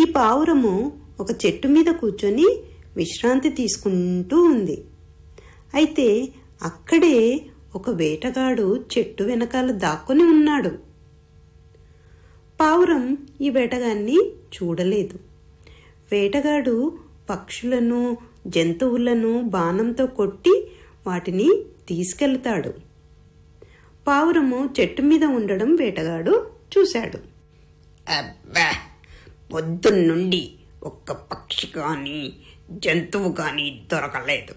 ఈ పావురము ఒక చెట్టు మీద కూర్చొని విశ్రాంతి తీసుకుంటూ ఉంది. అయితే అక్కడే ఒక వేటగాడు చెట్టు వెనకాల దాక్కుని ఉన్నాడు. పావురం ఈ వేటగాన్ని చూడలేదు. వేటగాడు పక్షులను, జంతువులను బాణంతో కొట్టి వాటిని తీసుకెళ్తాడు. పావురము చెట్టు మీద ఉండడం వేటగాడు చూశాడు. అబ్బా, పొద్దున్నుండి ఒక్క పక్షి కానీ జంతువు కానీ దొరకలేదు.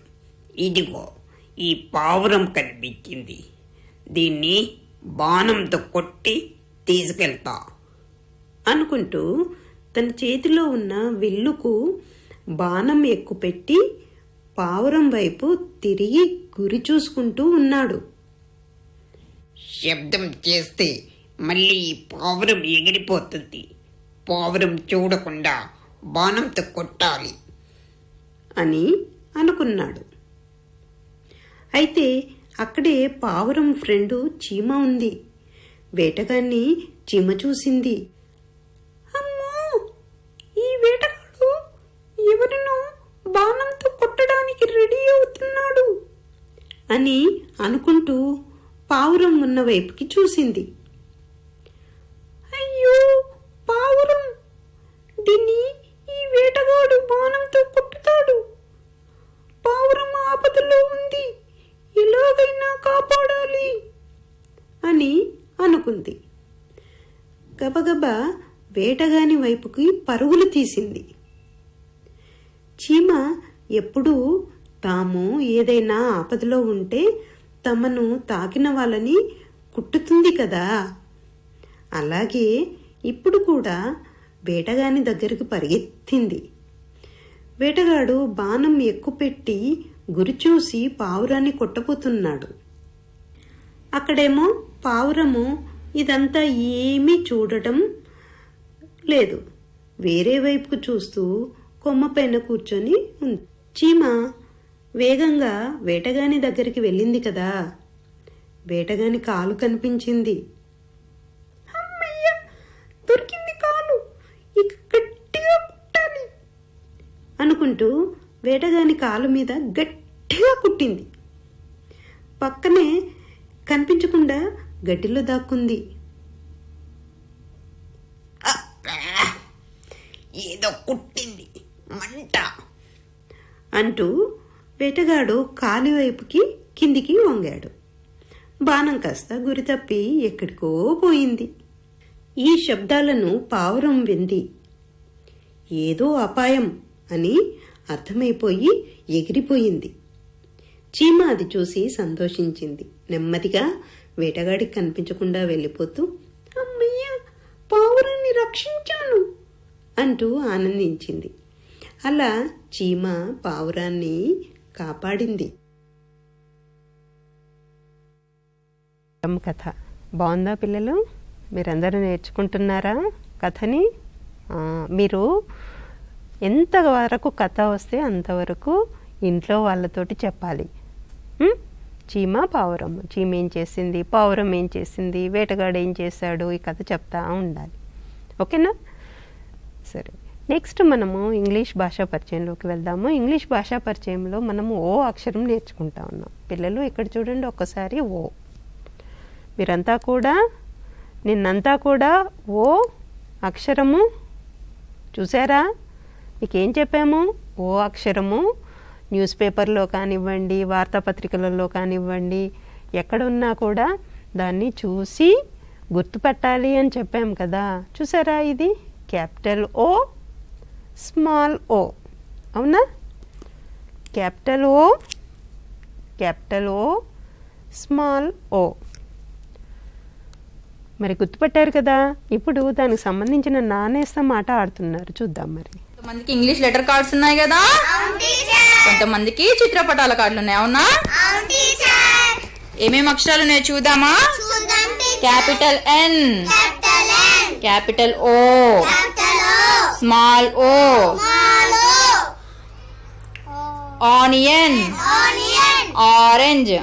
ఇదిగో ఈ పావురం కనిపించింది, దీన్ని బాణంతో కొట్టి తీసుకెళ్తా అనుకుంటూ తన చేతిలో ఉన్న విల్లుకు బాణం ఎక్కుపెట్టి పావురం వైపు తిరిగి గురి చూసుకుంటూ ఉన్నాడు. శబ్దం చేస్తే మళ్ళీ ఈ పావురం ఎగిరిపోతుంది. పావురం చూడకుండా బాణంతో కొట్టాలి అని అనుకున్నాడు. అయితే అక్కడే పావురం ఫ్రెండు చీమ ఉంది. వేటగాన్ని చీమ చూసింది. అమ్మో, ఈ వేటగాడు ఎవరినో బాణంతో కొట్టడానికి రెడీ అవుతున్నాడు అని అనుకుంటూ పావురం ఉన్న వైపుకి చూసింది. అయ్యో పావురం, దీన్ని ఈ వేటగాడు బాణంతో కొట్టుతాడు. పావురం ఆపదలో ఉంది, ఎలాగైనా కాపాడాలి అని అనుకుంది. గబగబా వేటగాని వైపుకి పరుగులు తీసింది. చీమ ఎప్పుడూ తాము ఏదైనా ఆపదలో ఉంటే తమను తాకిన వాళ్ళని కుట్టుతుంది కదా, అలాగే ఇప్పుడు కూడా వేటగాని దగ్గరికి పరిగెత్తింది. వేటగాడు బాణం ఎక్కుపెట్టి గురిచూసి పావురాన్ని కొట్టబోతున్నాడు. అక్కడేమో పావురము ఇదంతా ఏమీ చూడటం లేదు. వేరే వైపుకు చూస్తూ కొమ్మపైన కూర్చొని ఉంది. చీమ వేగంగా వేటగాని దగ్గరికి వెళ్ళింది కదా, వేటగాని కాలు కనిపించింది. అమ్మయ్య, దొరికింది కాలు, ఇక గట్టిగా కుట్టాలి అనుకుంటూ వేటగాని కాలు మీద గట్టిగా కుట్టింది. పక్కనే కనిపించకుండా గడ్డిలో దాక్కుంది. అబ్బా, ఏదో కుట్టింది, మంట అంటూ వేటగాడు కాలి వైపుకి కిందికి వంగాడు. బాణం కాస్త గురి తప్పి ఎక్కడికో పోయింది. ఈ శబ్దాలను పావురం వింది. ఏదో అపాయం అని అర్థమైపోయి ఎగిరిపోయింది. చీమ అది చూసి సంతోషించింది. నెమ్మదిగా వేటగాడికి కనిపించకుండా వెళ్ళిపోతూ, అమ్మయ్య, పావురాన్ని రక్షించాను అంటూ ఆనందించింది. అలా చీమ పావురాన్ని కాపాడింది. కథ బాగుందా పిల్లలు? మీరందరూ నేర్చుకుంటున్నారా కథని? మీరు ఎంతవరకు కథ వస్తే అంతవరకు ఇంట్లో వాళ్ళతోటి చెప్పాలి. చీమ పావురం, చీమ ఏం చేసింది, పావురం ఏం చేసింది, వేటగాడు ఏం చేశాడు, ఈ కథ చెప్తా ఉండాలి. ఓకేనా? సరే, నెక్స్ట్ మనము ఇంగ్లీష్ భాషా పరిచయంలోకి వెళ్దాము. ఇంగ్లీష్ భాషా పరిచయంలో మనము ఓ అక్షరం నేర్చుకుంటా ఉన్నాం. పిల్లలు ఇక్కడ చూడండి ఒక్కసారి. ఓ మీరంతా కూడా నిన్నంతా కూడా ఓ అక్షరము చూసారా? మీకేం చెప్పాము? ఓ అక్షరము న్యూస్ పేపర్లో కానివ్వండి, వార్తాపత్రికలలో కానివ్వండి, ఎక్కడున్నా కూడా దాన్ని చూసి గుర్తుపట్టాలి అని చెప్పాం కదా. చూసారా? ఇది క్యాపిటల్ ఓ, స్మాల్ ఓ, అవునా? క్యాపిటల్ ఓ, స్మాల్ ఓ. మరి గుర్తుపట్టారు కదా. ఇప్పుడు దానికి సంబంధించిన నానేస్తం మాట ఆడుతున్నారు. చూద్దాం. మరి కొంతమందికి ఇంగ్లీష్ లెటర్ కార్డ్స్ ఉన్నాయి కదా, కొంతమందికి చిత్రపటాల కార్డులు ఉన్నాయి. అవునా? ఏమేమి అక్షరాలు ఉన్నాయి చూద్దామా? Capital N, capital O, small O, onion, orange,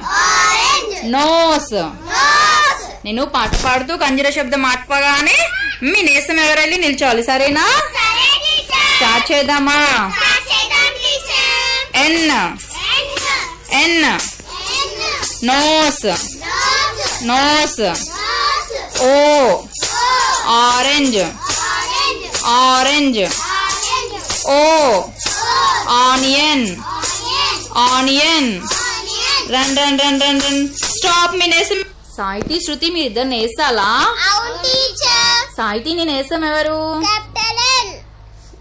nose. నేను పాట పాడుతూ కంజర శబ్దం ఆటపగానే మీ నేసం ఎవరెళ్ళి నిల్చోవాలి. సరేనా? స్టార్ట్ చేద్దామా? N, N, nose, nose, O, orange, orange, O, onion, onion. Run run run run run. Stop. మీ నేసం సాహితీ, శృతి మీ ఇద్దరు నేసాలా? సాహితీ నీ నేసం ఎవరు?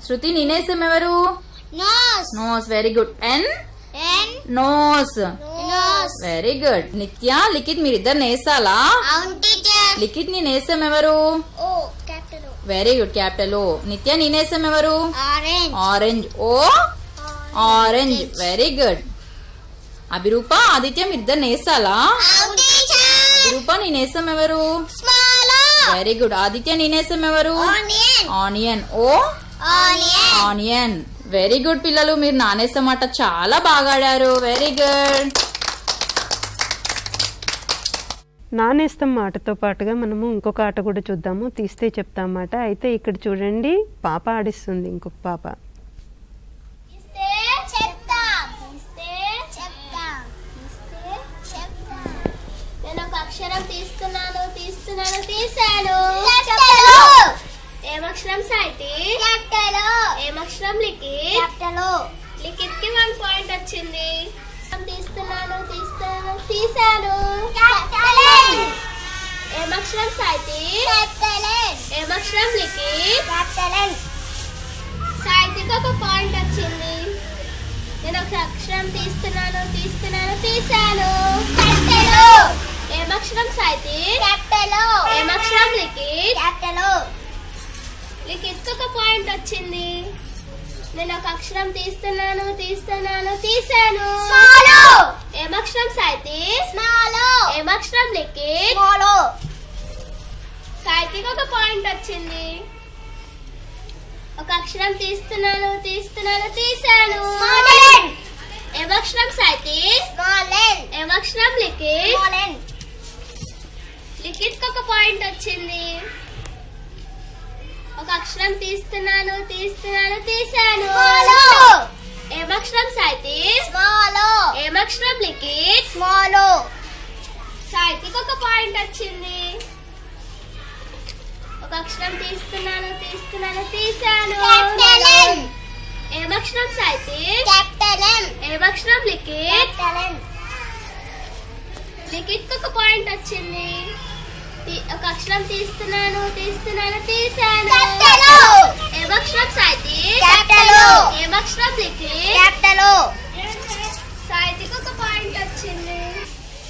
శృతి నీ నేసం ఎవరు? Nose. Very good. N, nose. Very good. Nithya, Likhith మీరిద్దరు నేసాలా? లిఖిత్ నీ నేసం ఎవరు? Very good. Capital O. Nithya నీ నేసం ఎవరు? Orange. O, orange. Very good. Abhirupa, Aditya మీరిద్దరు నేసాలా? అభిరూప నీ నేసం ఎవరు? Very good. ఆదిత్య నీ నేసం ఎవరు? ఆనియన్. ఓ, ఆనియన్. వెరీ గుడ్ పిల్లలు, మీరు నానేసం మాట చాలా బాగా ఆడారు. Very good. నానేస్తాం మాటతో పాటుగా మనము ఇంకొక ఆట కూడా చూద్దాము. తీస్తే చెప్తామాట. అయితే ఇక్కడ చూడండి, పాప ఆడిస్తుంది ఇంకొక పాప. నేను ఒక అక్షరం తీస్తున్నాను, తీసాను. ఏమక్షరం సాయితి? ఏమక్షరం లిఖిత్? లిఖిత్ కి 1 పాయింట్ వచ్చింది. తీస్తున్నాను, తీసాను. ఏమక్షరం సాయితి? ఏమక్షరం లిఖిత్? సాయితికి 1 పాయింట్ వచ్చింది. నేను ఒక అక్షరం తీస్తున్నాను, తీసాను. ఏమక్షరం సాయితి? ఏమక్షరం లిఖిత్? లిఖిత్ కి 1 పాయింట్ వచ్చింది. నేను ఒక అక్షరం తీస్తున్నాను, తీసాను. ఏమక్షరం సాయితి? ఏమక్షరం లిఖిత్? సాయితికి 1 పాయింట్ వచ్చింది. ఒక అక్షరం తీస్తున్నాను, తీసాను. ఏమక్షరం సాయితి? ఏమక్షరం లిఖిత్? లిఖిత్ కి 1 పాయింట్ వచ్చింది. ఒక అక్షరం తీస్తున్నాను, తీసాను. ఏమక్షరం సాయితి? ఏమక్షరం లిఖిత్? సాయితికి 1 పాయింట్ వచ్చింది. ఒక అక్షరం తీస్తున్నాను, తీసాను. ఏమక్షరం సాయితి? ఏమక్షరం లిఖిత్? లిఖిత్ కి 1 పాయింట్ వచ్చింది. ఒక అక్షరం తీస్తున్నాను, తీసాను. ఏమక్షరం సాయితి? ఏమక్షరం లిఖిత్? సాయితికి 1 పాయింట్ వచ్చింది.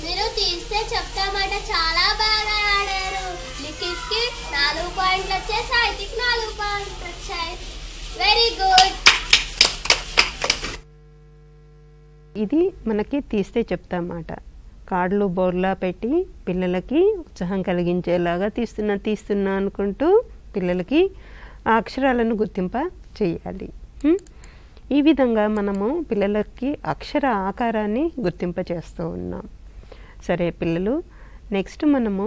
మీరు తీస్తే చెప్తామాట చాలా బాగా ఆడారు. లిఖిత్ కి 4 పాయింట్లు వచ్చాయి, సాయితికి 4 పాయింట్లు వచ్చాయి. Very good. ఇది మనకి తీస్తే చెప్తామాట. కార్డులు బోర్లా పెట్టి పిల్లలకి ఉత్సాహం కలిగించేలాగా తీస్తున్నా అనుకుంటూ పిల్లలకి ఆ అక్షరాలను గుర్తింప చేయాలి. ఈ విధంగా మనము పిల్లలకి అక్షర ఆకారాన్ని గుర్తింప చేస్తూ ఉన్నాం. సరే పిల్లలు, నెక్స్ట్ మనము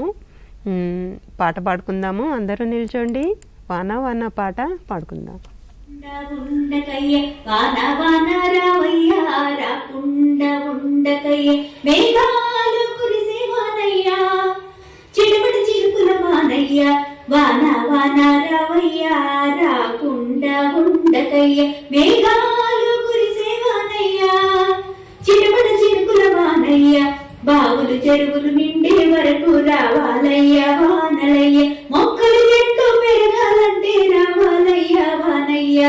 పాట పాడుకుందాము. అందరూ నిల్చోండి, వానా వానా పాట పాడుకుందాం. ఉండకయ్య వాన వాన రావయ్య రాకుండ ఉండకయ్య మేఘాలు కురిసే వానయ్య చిడుపడి చిరుకుల వానయ్య వాన వాన రావయ్య రాకుండ ఉండకయ్య మేఘాలు కురిసే వానయ్య చిడుపడి చిరుకుల వానయ్య బావులు చెరువులు నిండే వరకు రావాలయ్య వానలయ్య మొక్కలు చెట్లు పెరగాలంటే రావాలయ్య వానయ్య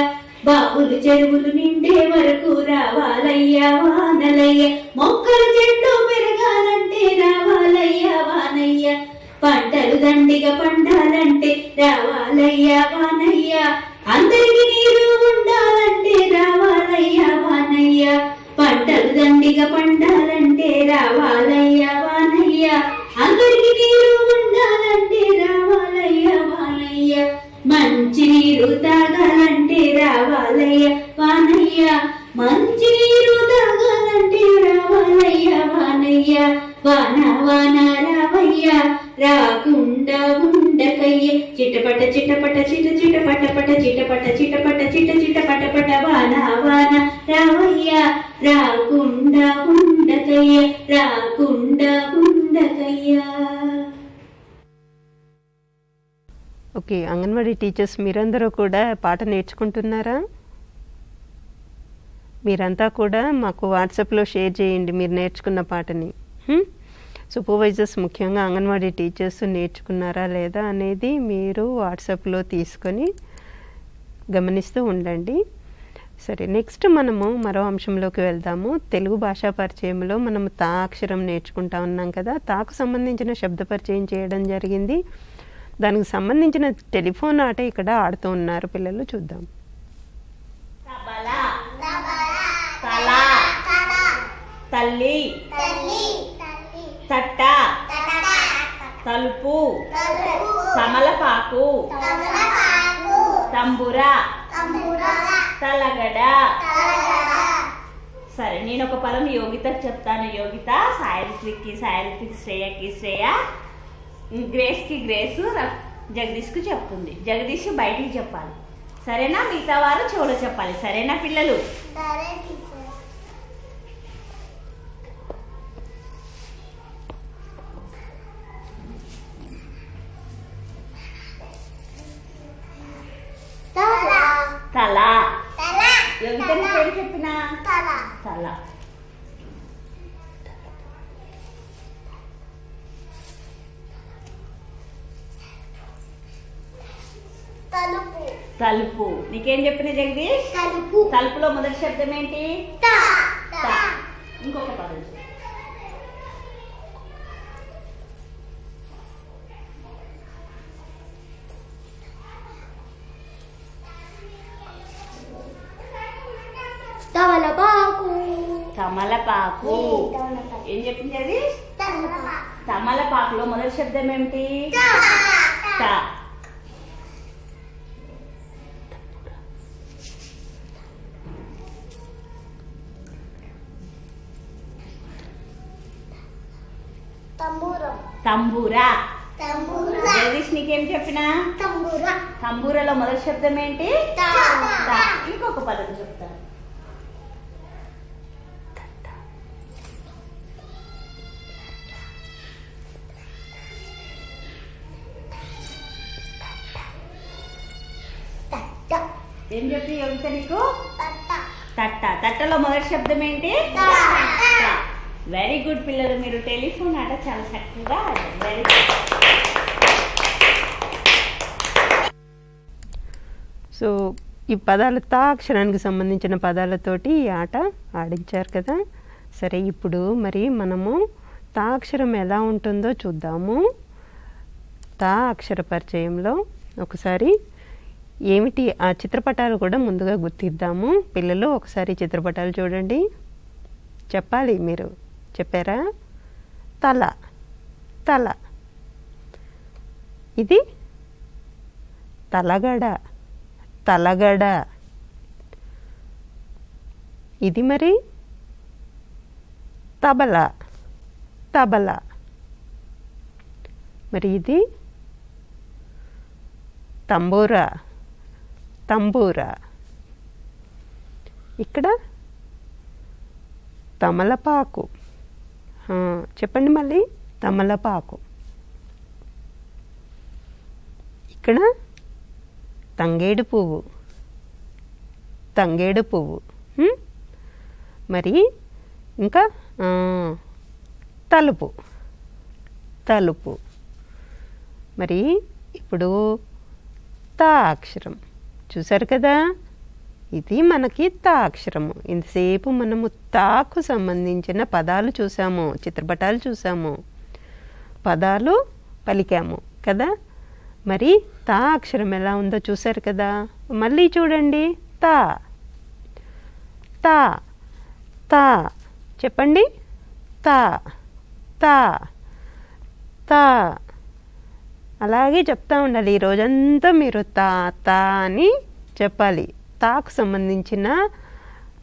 బావులు చెరువులు నిండే వరకు రావాలయ్య వానలయ్య మొక్కలు చెట్లు పెరగాలంటే రావాలయ్య వానయ్య పంటలు దండిగా పండాలంటే రావాలయ్య వానయ్య అందరికి నీరు ఉండాలంటే రావాలయ్య వానయ్య పంటలు దండిగా పండాలంటే రావాలయ్య వానయ్య అందరికి నీరు ఉండాలంటే రావాలయ్య వానయ్య మంచి నీరు తాగాలంటే రావాలయ్య వానయ్య మంచి నీరు తాగాలంటే రావాలయ్య వానయ్య వాన వాన రావయ్య రాకుండా ఉండకయ్య చిటపట చిటపట చిట చిటపట పట చిటపట చిటపట చిట చిటపట పట వాన వాన రావయ్య రాకుండా ఉండకయ్య రాకుండా ఉండకయ్య. ఓకే, అంగన్వాడీ టీచర్స్ మీరందరూ కూడా పాట నేర్చుకుంటున్నారా? మీరంతా కూడా మాకు వాట్సాప్లో షేర్ చేయండి మీరు నేర్చుకున్న పాటని. సూపర్వైజర్స్ ముఖ్యంగా అంగన్వాడీ టీచర్స్ నేర్చుకున్నారా లేదా అనేది మీరు వాట్సాప్లో తీసుకొని గమనిస్తూ ఉండండి. సరే, నెక్స్ట్ మనము మరో అంశంలోకి వెళ్దాము. తెలుగు భాషా పరిచయంలో మనము తా అక్షరం నేర్చుకుంటా ఉన్నాం కదా. తాకు సంబంధించిన శబ్ద పరిచయం చేయడం జరిగింది. దానికి సంబంధించిన టెలిఫోన్ ఆట ఇక్కడ ఆడుతూ ఉన్నారు పిల్లలు, చూద్దాం. తల్లి, తట్ట, తలుపు, తమలపాకు, తంబుర, తలగడ. సరే, నేను ఒక పదం యోగితకు చెప్తాను. యోగిత, సాయిత్రికి సాయిత్రికి, శ్రేయకి శ్రేయ, గ్రేస్కి గ్రేసు, జగదీష్కు చెప్తుంది. జగదీష్ బయటికి చెప్పాలి, సరేనా? మిగతా వారు చెవులో చెప్పాలి, సరేనా పిల్లలు? తల. యోగిత నీ పేరు చెప్పినా? తల. తలుపు. నీకేం చెప్పిన జగదీష్? తలుపులో మొదటి శబ్దం ఏంటి? ఇంకొక పదం. తమలపాకు. ఏం చెప్పింది జగదీష్? తమలపాకులో మొదటి శబ్దం ఏమిటి? తంబూరా. జగదీష్ నీకేం చెప్పినా? తంబూరాలో మొదటి శబ్దం ఏంటి? ఇంకొక పదం చెప్తాను. ఏం చెప్పి యోగిత నీకు? తట్ట. తట్టలో మొదటి శబ్దం ఏంటి? వెరీ గుడ్ పిల్లలు, మీరు టెలిఫోన్ ఆట చాలా చక్కగా ఆడారు. Very good. సో ఈ పదాలు తా అక్షరానికి సంబంధించిన పదాలతోటి ఈ ఆట ఆడించారు కదా. సరే, ఇప్పుడు మరి మనము తా అక్షరం ఎలా ఉంటుందో చూద్దాము. తా అక్షర పరిచయంలో ఒకసారి ఏమిటి ఆ చిత్రపటాలు కూడా ముందుగా గుర్తిద్దాము. పిల్లలు ఒకసారి చిత్రపటాలు చూడండి, చెప్పాలి. మీరు చెప్పారా? తల తల. ఇది తలగడ తలగడ. ఇది మరి తబల తబల. మరి ఇది తంబూరా తంబూరా. ఇక్కడ తమలపాకు. చెప్పండి మళ్ళీ, తమలపాకు. ఇక్కడ తంగేడు పువ్వు తంగేడు పువ్వు. మరి ఇంకా తలుపు తలుపు. మరి ఇప్పుడు తా అక్షరం చూసారు కదా, ఇది మనకి తా అక్షరము. ఇంతసేపు మనము తాకు సంబంధించిన పదాలు చూసాము, చిత్రపటాలు చూసాము, పదాలు పలికాము కదా. మరి తా అక్షరం ఎలా ఉందో చూసారు కదా. మళ్ళీ చూడండి, తా తా తా. చెప్పండి, తా తా తా. అలాగే చెప్తా ఉండాలి. ఈ రోజంతా మీరు తా తా అని చెప్పాలి. తాకు సంబంధించిన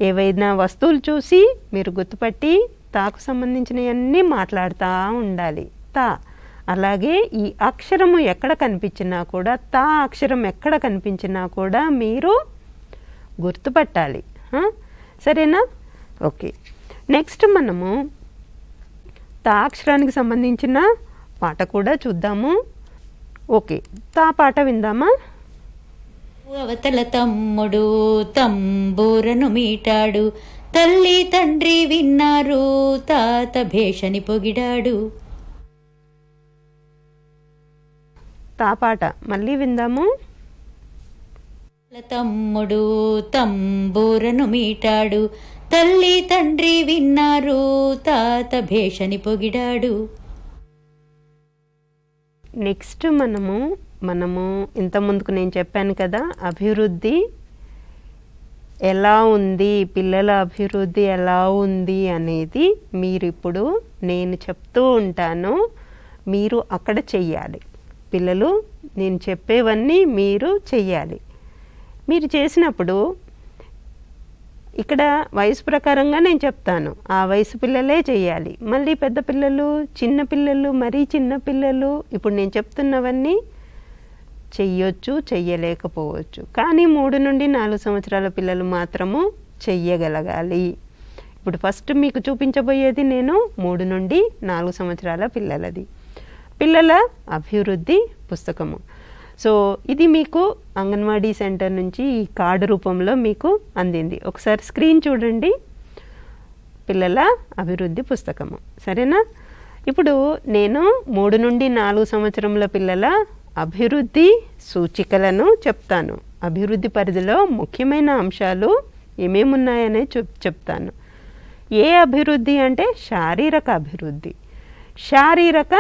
ఏవైనా వస్తువులు చూసి మీరు గుర్తుపట్టి తాకు సంబంధించినవన్నీ మాట్లాడుతూ ఉండాలి. తా. అలాగే ఈ అక్షరము ఎక్కడ కనిపించినా కూడా, తా అక్షరం ఎక్కడ కనిపించినా కూడా మీరు గుర్తుపట్టాలి. సరేనా? ఓకే. నెక్స్ట్ మనము తా అక్షరానికి సంబంధించిన పాట కూడా చూద్దాము. ఓకే, తా పాట విందామా? అవతల తమ్ముడు తంబూరను మీటాడు, తల్లి తండ్రి విన్నారు, తాత భేషని పొగిడాడు. తా పాట మళ్ళీ విందాము. తమ్ముడు తంబూరను మీటాడు, తల్లి తండ్రి విన్నారు, తాత భేషని పొగిడాడు. నెక్స్ట్ మనము ఇంత ముందుకు నేను చెప్పాను కదా, అభివృద్ధి ఎలా ఉంది, పిల్లల అభివృద్ధి ఎలా ఉంది అనేది మీరు ఇప్పుడు నేను చెప్తూ ఉంటాను, మీరు అక్కడ చెయ్యాలి. పిల్లలు నేను చెప్పేవన్నీ మీరు చెయ్యాలి. మీరు చేసినప్పుడు ఇక్కడ వయసు ప్రకారంగా నేను చెప్తాను, ఆ వయసు పిల్లలే చెయ్యాలి. మళ్ళీ పెద్ద పిల్లలు, చిన్న పిల్లలు, మరీ చిన్న పిల్లలు ఇప్పుడు నేను చెప్తున్నవన్నీ చెయ్యొచ్చు, చెయ్యలేకపోవచ్చు. కానీ 3 నుండి 4 సంవత్సరాల పిల్లలు మాత్రము చెయ్యగలగాలి. ఇప్పుడు ఫస్ట్ మీకు చూపించబోయేది నేను 3 నుండి 4 సంవత్సరాల పిల్లలది, పిల్లల అభివృద్ధి పుస్తకము. సో ఇది మీకు అంగన్వాడీ సెంటర్ నుంచి ఈ కార్డు రూపంలో మీకు అందింది. ఒకసారి స్క్రీన్ చూడండి, పిల్లల అభివృద్ధి పుస్తకము. సరేనా? ఇప్పుడు నేను 3 నుండి 4 సంవత్సరముల పిల్లల అభివృద్ధి సూచికలను చెప్తాను. అభివృద్ధి పరిధిలో ముఖ్యమైన అంశాలు ఏమేమి ఉన్నాయనే చెప్తాను. ఏ అభివృద్ధి అంటే శారీరక అభివృద్ధి. శారీరక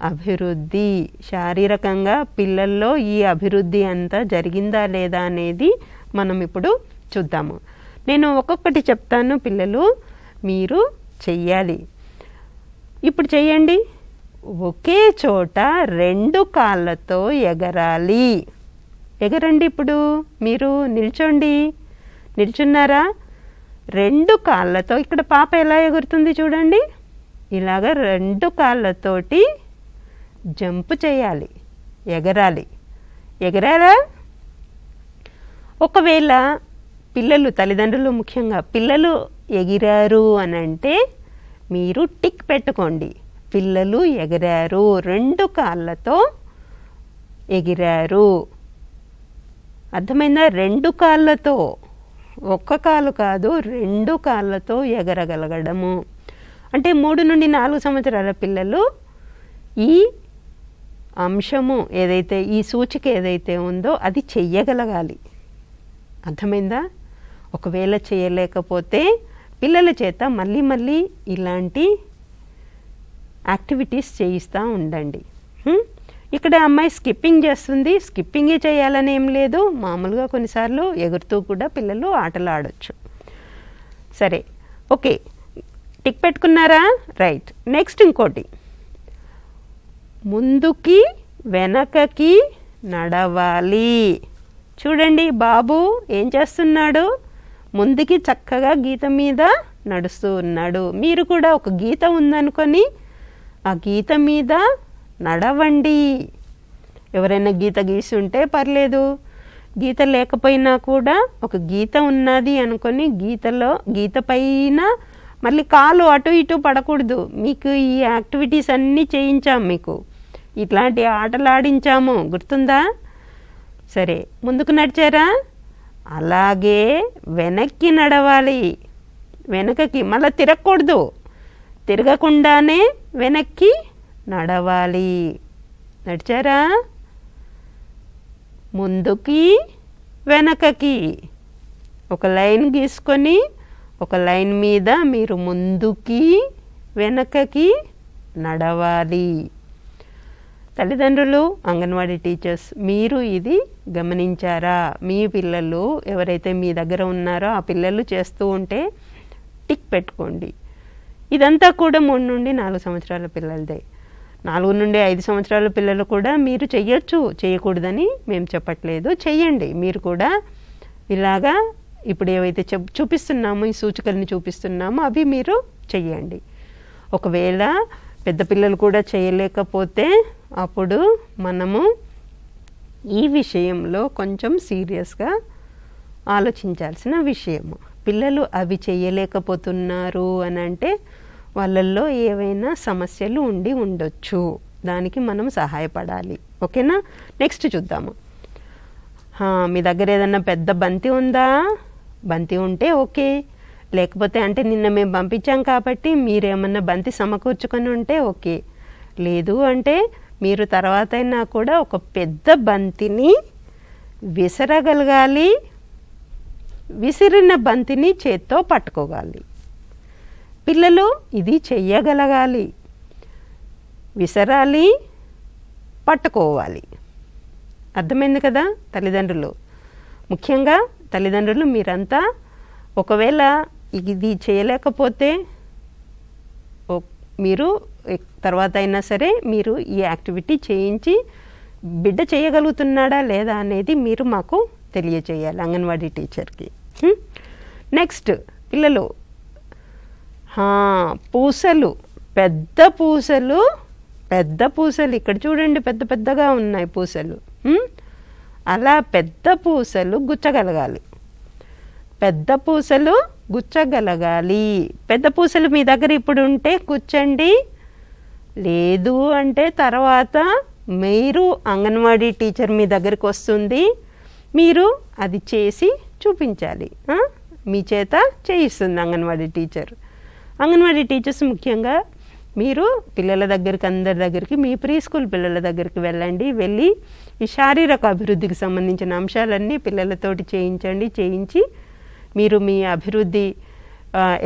అభివృద్ధి, శారీరకంగా పిల్లల్లో ఈ అభివృద్ధి అంతా జరిగిందా లేదా అనేది మనం ఇప్పుడు చూద్దాము. నేను ఒక్కొక్కటి చెప్తాను, పిల్లలు మీరు చెయ్యాలి. ఇప్పుడు చెయ్యండి. ఒకే చోట 2 కాళ్ళతో ఎగరాలి. ఎగరండి. ఇప్పుడు మీరు నిల్చోండి. నిల్చున్నారా? 2 కాళ్ళతో, ఇక్కడ పాప ఎలా ఎగురుతుంది చూడండి, ఇలాగ 2 కాళ్ళతోటి జంప్ చేయాలి, ఎగరాలి. ఎగరారా? ఒకవేళ పిల్లలు, తల్లిదండ్రులు ముఖ్యంగా పిల్లలు ఎగిరారు అని అంటే మీరు టిక్ పెట్టుకోండి. పిల్లలు ఎగిరారు, 2 కాళ్ళతో ఎగిరారు. అర్థమైందా? 2 కాళ్ళతో, ఒక్క కాలు కాదు, 2 కాళ్ళతో ఎగరగలగడము. అంటే 3 నుండి 4 సంవత్సరాల పిల్లలు ఈ అంశము ఏదైతే, ఈ సూచిక ఏదైతే ఉందో అది చెయ్యగలగాలి. అర్థమైందా? ఒకవేళ చేయలేకపోతే పిల్లల చేత మళ్ళీ మళ్ళీ ఇలాంటి యాక్టివిటీస్ చేయిస్తూ ఉండండి. ఇక్కడ అమ్మాయి స్కిప్పింగ్ చేస్తుంది. స్కిప్పింగే చేయాలని ఏం లేదు, మామూలుగా కొన్నిసార్లు ఎగురుతూ కూడా పిల్లలు ఆటలు ఆడొచ్చు. సరే, ఓకే, టిక్ పెట్టుకున్నారా? రైట్. నెక్స్ట్ ఇంకోటి, ముందుకి వెనకకి నడవాలి. చూడండి బాబు ఏం చేస్తున్నాడు, ముందుకి చక్కగా గీత మీద నడుస్తూ ఉన్నాడు. మీరు కూడా ఒక గీత ఉందనుకొని ఆ గీత మీద నడవండి. ఎవరైనా గీత గీసి ఉంటే పర్లేదు, గీత లేకపోయినా కూడా ఒక గీత ఉన్నది అనుకొని గీత పైన మళ్ళీ కాలు అటు ఇటు పడకూడదు. మీకు ఈ యాక్టివిటీస్ అన్నీ చేయించాం, మీకు ఇట్లాంటి ఆటలు ఆడించాము, గుర్తుందా? సరే, ముందుకు నడిచారా? అలాగే వెనక్కి నడవాలి. వెనకకి మళ్ళీ తిరగకూడదు, తిరగకుండానే వెనక్కి నడవాలి. నడిచారా? ముందుకి వెనకకి ఒక లైన్ గీసుకొని ఒక లైన్ మీద మీరు ముందుకి వెనకకి నడవాలి. తల్లిదండ్రులు, అంగన్వాడీ టీచర్స్, మీరు ఇది గమనించారా? మీ పిల్లలు ఎవరైతే మీ దగ్గర ఉన్నారో ఆ పిల్లలు చేస్తూ ఉంటే టిక్ పెట్టుకోండి. ఇదంతా కూడా 3 నుండి 4 సంవత్సరాల పిల్లలదే. 4 నుండి 5 సంవత్సరాల పిల్లలు కూడా మీరు చెయ్యొచ్చు, చేయకూడదని మేము చెప్పట్లేదు, చెయ్యండి. మీరు కూడా ఇలాగా ఇప్పుడు ఏవైతే చూపిస్తున్నామో, ఈ సూచికల్ని చూపిస్తున్నామో అవి మీరు చెయ్యండి. ఒకవేళ పెద్ద పిల్లలు కూడా చేయలేకపోతే అప్పుడు మనము ఈ విషయంలో కొంచెం సీరియస్గా ఆలోచించాల్సిన విషయము. పిల్లలు అవి చేయలేకపోతున్నారు అని అంటే వాళ్ళల్లో ఏవైనా సమస్యలు ఉండొచ్చు, దానికి మనం సహాయపడాలి. ఓకేనా? నెక్స్ట్ చూద్దాము. మీ దగ్గర ఏదైనా పెద్ద బంతి ఉందా? బంతి ఉంటే ఓకే, లేకపోతే అంటే నిన్న మేము పంపించాం కాబట్టి మీరేమన్నా బంతి సమకూర్చుకొని ఉంటే ఓకే, లేదు అంటే మీరు తర్వాత అయినా కూడా ఒక పెద్ద బంతిని విసరగలగాలి. విసిరిన బంతిని చేత్తో పట్టుకోవాలి. పిల్లలు ఇది చెయ్యగలగాలి, విసరాలి, పట్టుకోవాలి. అర్థమైంది కదా తల్లిదండ్రులు? ముఖ్యంగా తల్లిదండ్రులు మీరంతా ఒకవేళ ఇది చేయలేకపోతే మీరు తర్వాత అయినా సరే మీరు ఈ యాక్టివిటీ చేయించి బిడ్డ చేయగలుగుతున్నాడా లేదా అనేది మీరు మాకు తెలియచేయాలి అంగన్వాడీ టీచర్కి. నెక్స్ట్ పిల్లలు, పూసలు, పెద్ద పూసలు ఇక్కడ చూడండి, పెద్ద పెద్దగా ఉన్నాయి పూసలు. అలా పెద్ద పూసలు గుచ్చగలగాలి. పెద్ద పూసలు గుచ్చగలగాలి. పెద్ద పూసలు మీ దగ్గర ఇప్పుడు ఉంటే కూర్చోండి, లేదు అంటే తర్వాత మీరు అంగన్వాడీ టీచర్ మీ దగ్గరికి వస్తుంది, మీరు అది చేసి చూపించాలి. మీ చేత చేయిస్తుంది అంగన్వాడీ టీచర్. అంగన్వాడీ టీచర్స్ ముఖ్యంగా మీరు పిల్లల దగ్గరికి, అందరి దగ్గరికి, మీ ప్రీ స్కూల్ పిల్లల దగ్గరికి వెళ్ళండి. వెళ్ళి ఈ శారీరక అభివృద్ధికి సంబంధించిన అంశాలన్నీ పిల్లలతోటి చేయించి మీరు మీ అభివృద్ధి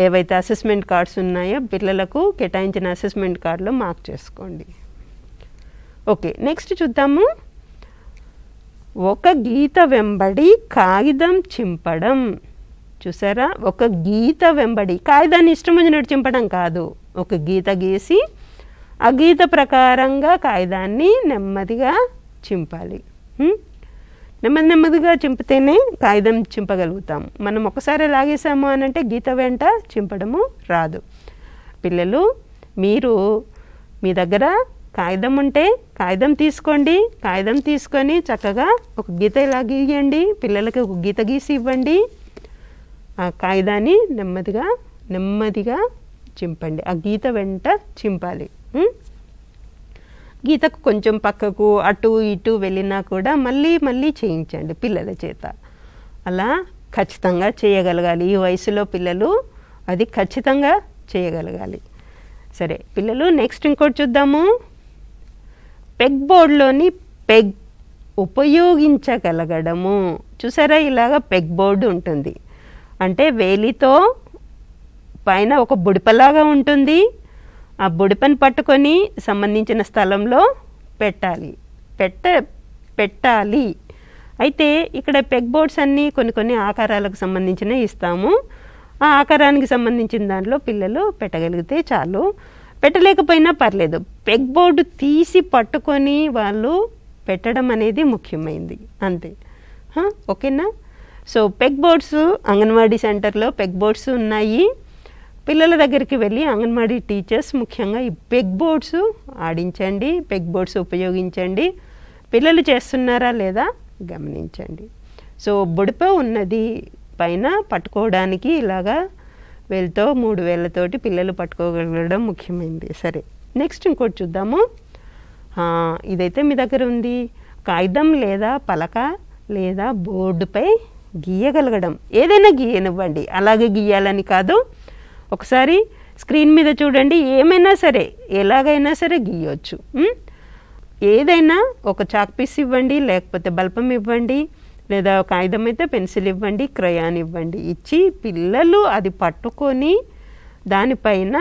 ఏవైతే అసెస్మెంట్ కార్డ్స్ ఉన్నాయో పిల్లలకు కేటాయించిన అసెస్మెంట్ కార్డులో మార్క్ చేసుకోండి. ఓకే, నెక్స్ట్ చూద్దాము. ఒక గీత వెంబడి కాగితం చింపడం. చూసారా? ఒక గీత వెంబడి, కాగితాన్ని ఇష్టం వచ్చినట్టు చింపడం కాదు, ఒక గీత గీసి ఆ గీత ప్రకారంగా కాగితాన్ని నెమ్మదిగా చింపాలి. నెమ్మదిగా చింపితేనే కాగితం చింపగలుగుతాం. మనం ఒకసారి లాగేసాము అని అంటే గీత వెంట చింపడము రాదు. పిల్లలు, మీరు మీ దగ్గర కాగితం ఉంటే కాగితం తీసుకోండి, కాగితం తీసుకొని చక్కగా ఒక గీత ఇలా గీయండి, పిల్లలకి ఒక గీత గీసి ఇవ్వండి. ఆ కాగితాన్ని నెమ్మదిగా చింపండి, ఆ గీత వెంట చింపాలి. గీతకు కొంచెం పక్కకు అటు ఇటు వెళ్ళినా కూడా మళ్ళీ చేయించండి పిల్లల చేత. అలా ఖచ్చితంగా చేయగలగాలి. ఈ వయసులో పిల్లలు అది ఖచ్చితంగా చేయగలగాలి. సరే పిల్లలు, నెక్స్ట్ ఇంకోటి చూద్దాము. పెగ్ బోర్డులోని పెగ్ ఉపయోగించగలగడము. చూసారా? ఇలాగ పెగ్ బోర్డు ఉంటుంది అంటే వేలితో పైన ఒక బుడిపలాగా ఉంటుంది, ఆ బుడిపని పట్టుకొని సంబంధించిన స్థలంలో పెట్టాలి. అయితే ఇక్కడ పెగ్ బోర్డ్స్ అన్నీ కొన్ని ఆకారాలకు సంబంధించినవి ఇస్తాము. ఆ ఆకారానికి సంబంధించిన దాంట్లో పిల్లలు పెట్టగలిగితే చాలు. పెట్టలేకపోయినా పర్లేదు, పెగ్ బోర్డు తీసి పట్టుకొని వాళ్ళు పెట్టడం అనేది ముఖ్యమైనది అంతే. ఓకేనా? సో పెగ్ బోర్డ్స్ అంగన్వాడీ సెంటర్లో పెగ్ బోర్డ్స్ ఉన్నాయి. పిల్లల దగ్గరికి వెళ్ళి అంగన్వాడీ టీచర్స్ ముఖ్యంగా ఈ పెగ్ బోర్డ్స్ ఆడించండి, పెగ్ బోర్డ్స్ ఉపయోగించండి. పిల్లలు చేస్తున్నారా లేదా గమనించండి. సో బుడప ఉన్నది పైన పట్టుకోవడానికి ఇలాగా వేలుతో 3 వేళ్ళతోటి పిల్లలు పట్టుకోగలగడం ముఖ్యమైనది. సరే, నెక్స్ట్ ఇంకోటి చూద్దాము. ఇదైతే మీ దగ్గర ఉంది. కాగితం లేదా పలక లేదా బోర్డుపై గీయగలగడం. ఏదైనా గీయనివ్వండి, అలాగే గీయాలని కాదు. ఒకసారి స్క్రీన్ మీద చూడండి, ఏమైనా సరే ఎలాగైనా సరే గీయవచ్చు. ఏదైనా ఒక చాక్ పీస్ ఇవ్వండి, లేకపోతే బల్పం ఇవ్వండి, లేదా కాగితం అయితే పెన్సిల్ ఇవ్వండి, క్రయాన్ ఇవ్వండి. ఇచ్చి పిల్లలు అది పట్టుకొని దానిపైన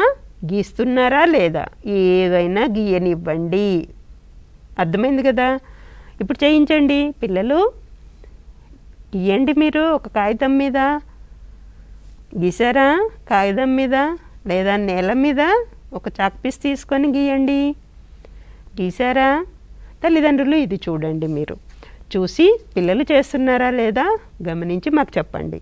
గీస్తున్నారా లేదా ఏవైనా గీయనివ్వండి. అర్థమైంది కదా? ఇప్పుడు చేయించండి పిల్లలు, గీయండి. మీరు ఒక కాగితం మీద గీసారా? కాగితం మీద లేదా నేల మీద ఒక చాక్ పీస్ తీసుకొని గీయండి. గీసారా? తల్లిదండ్రులు ఇది చూడండి, మీరు చూసి పిల్లలు చేస్తున్నారా లేదా గమనించి మాకు చెప్పండి.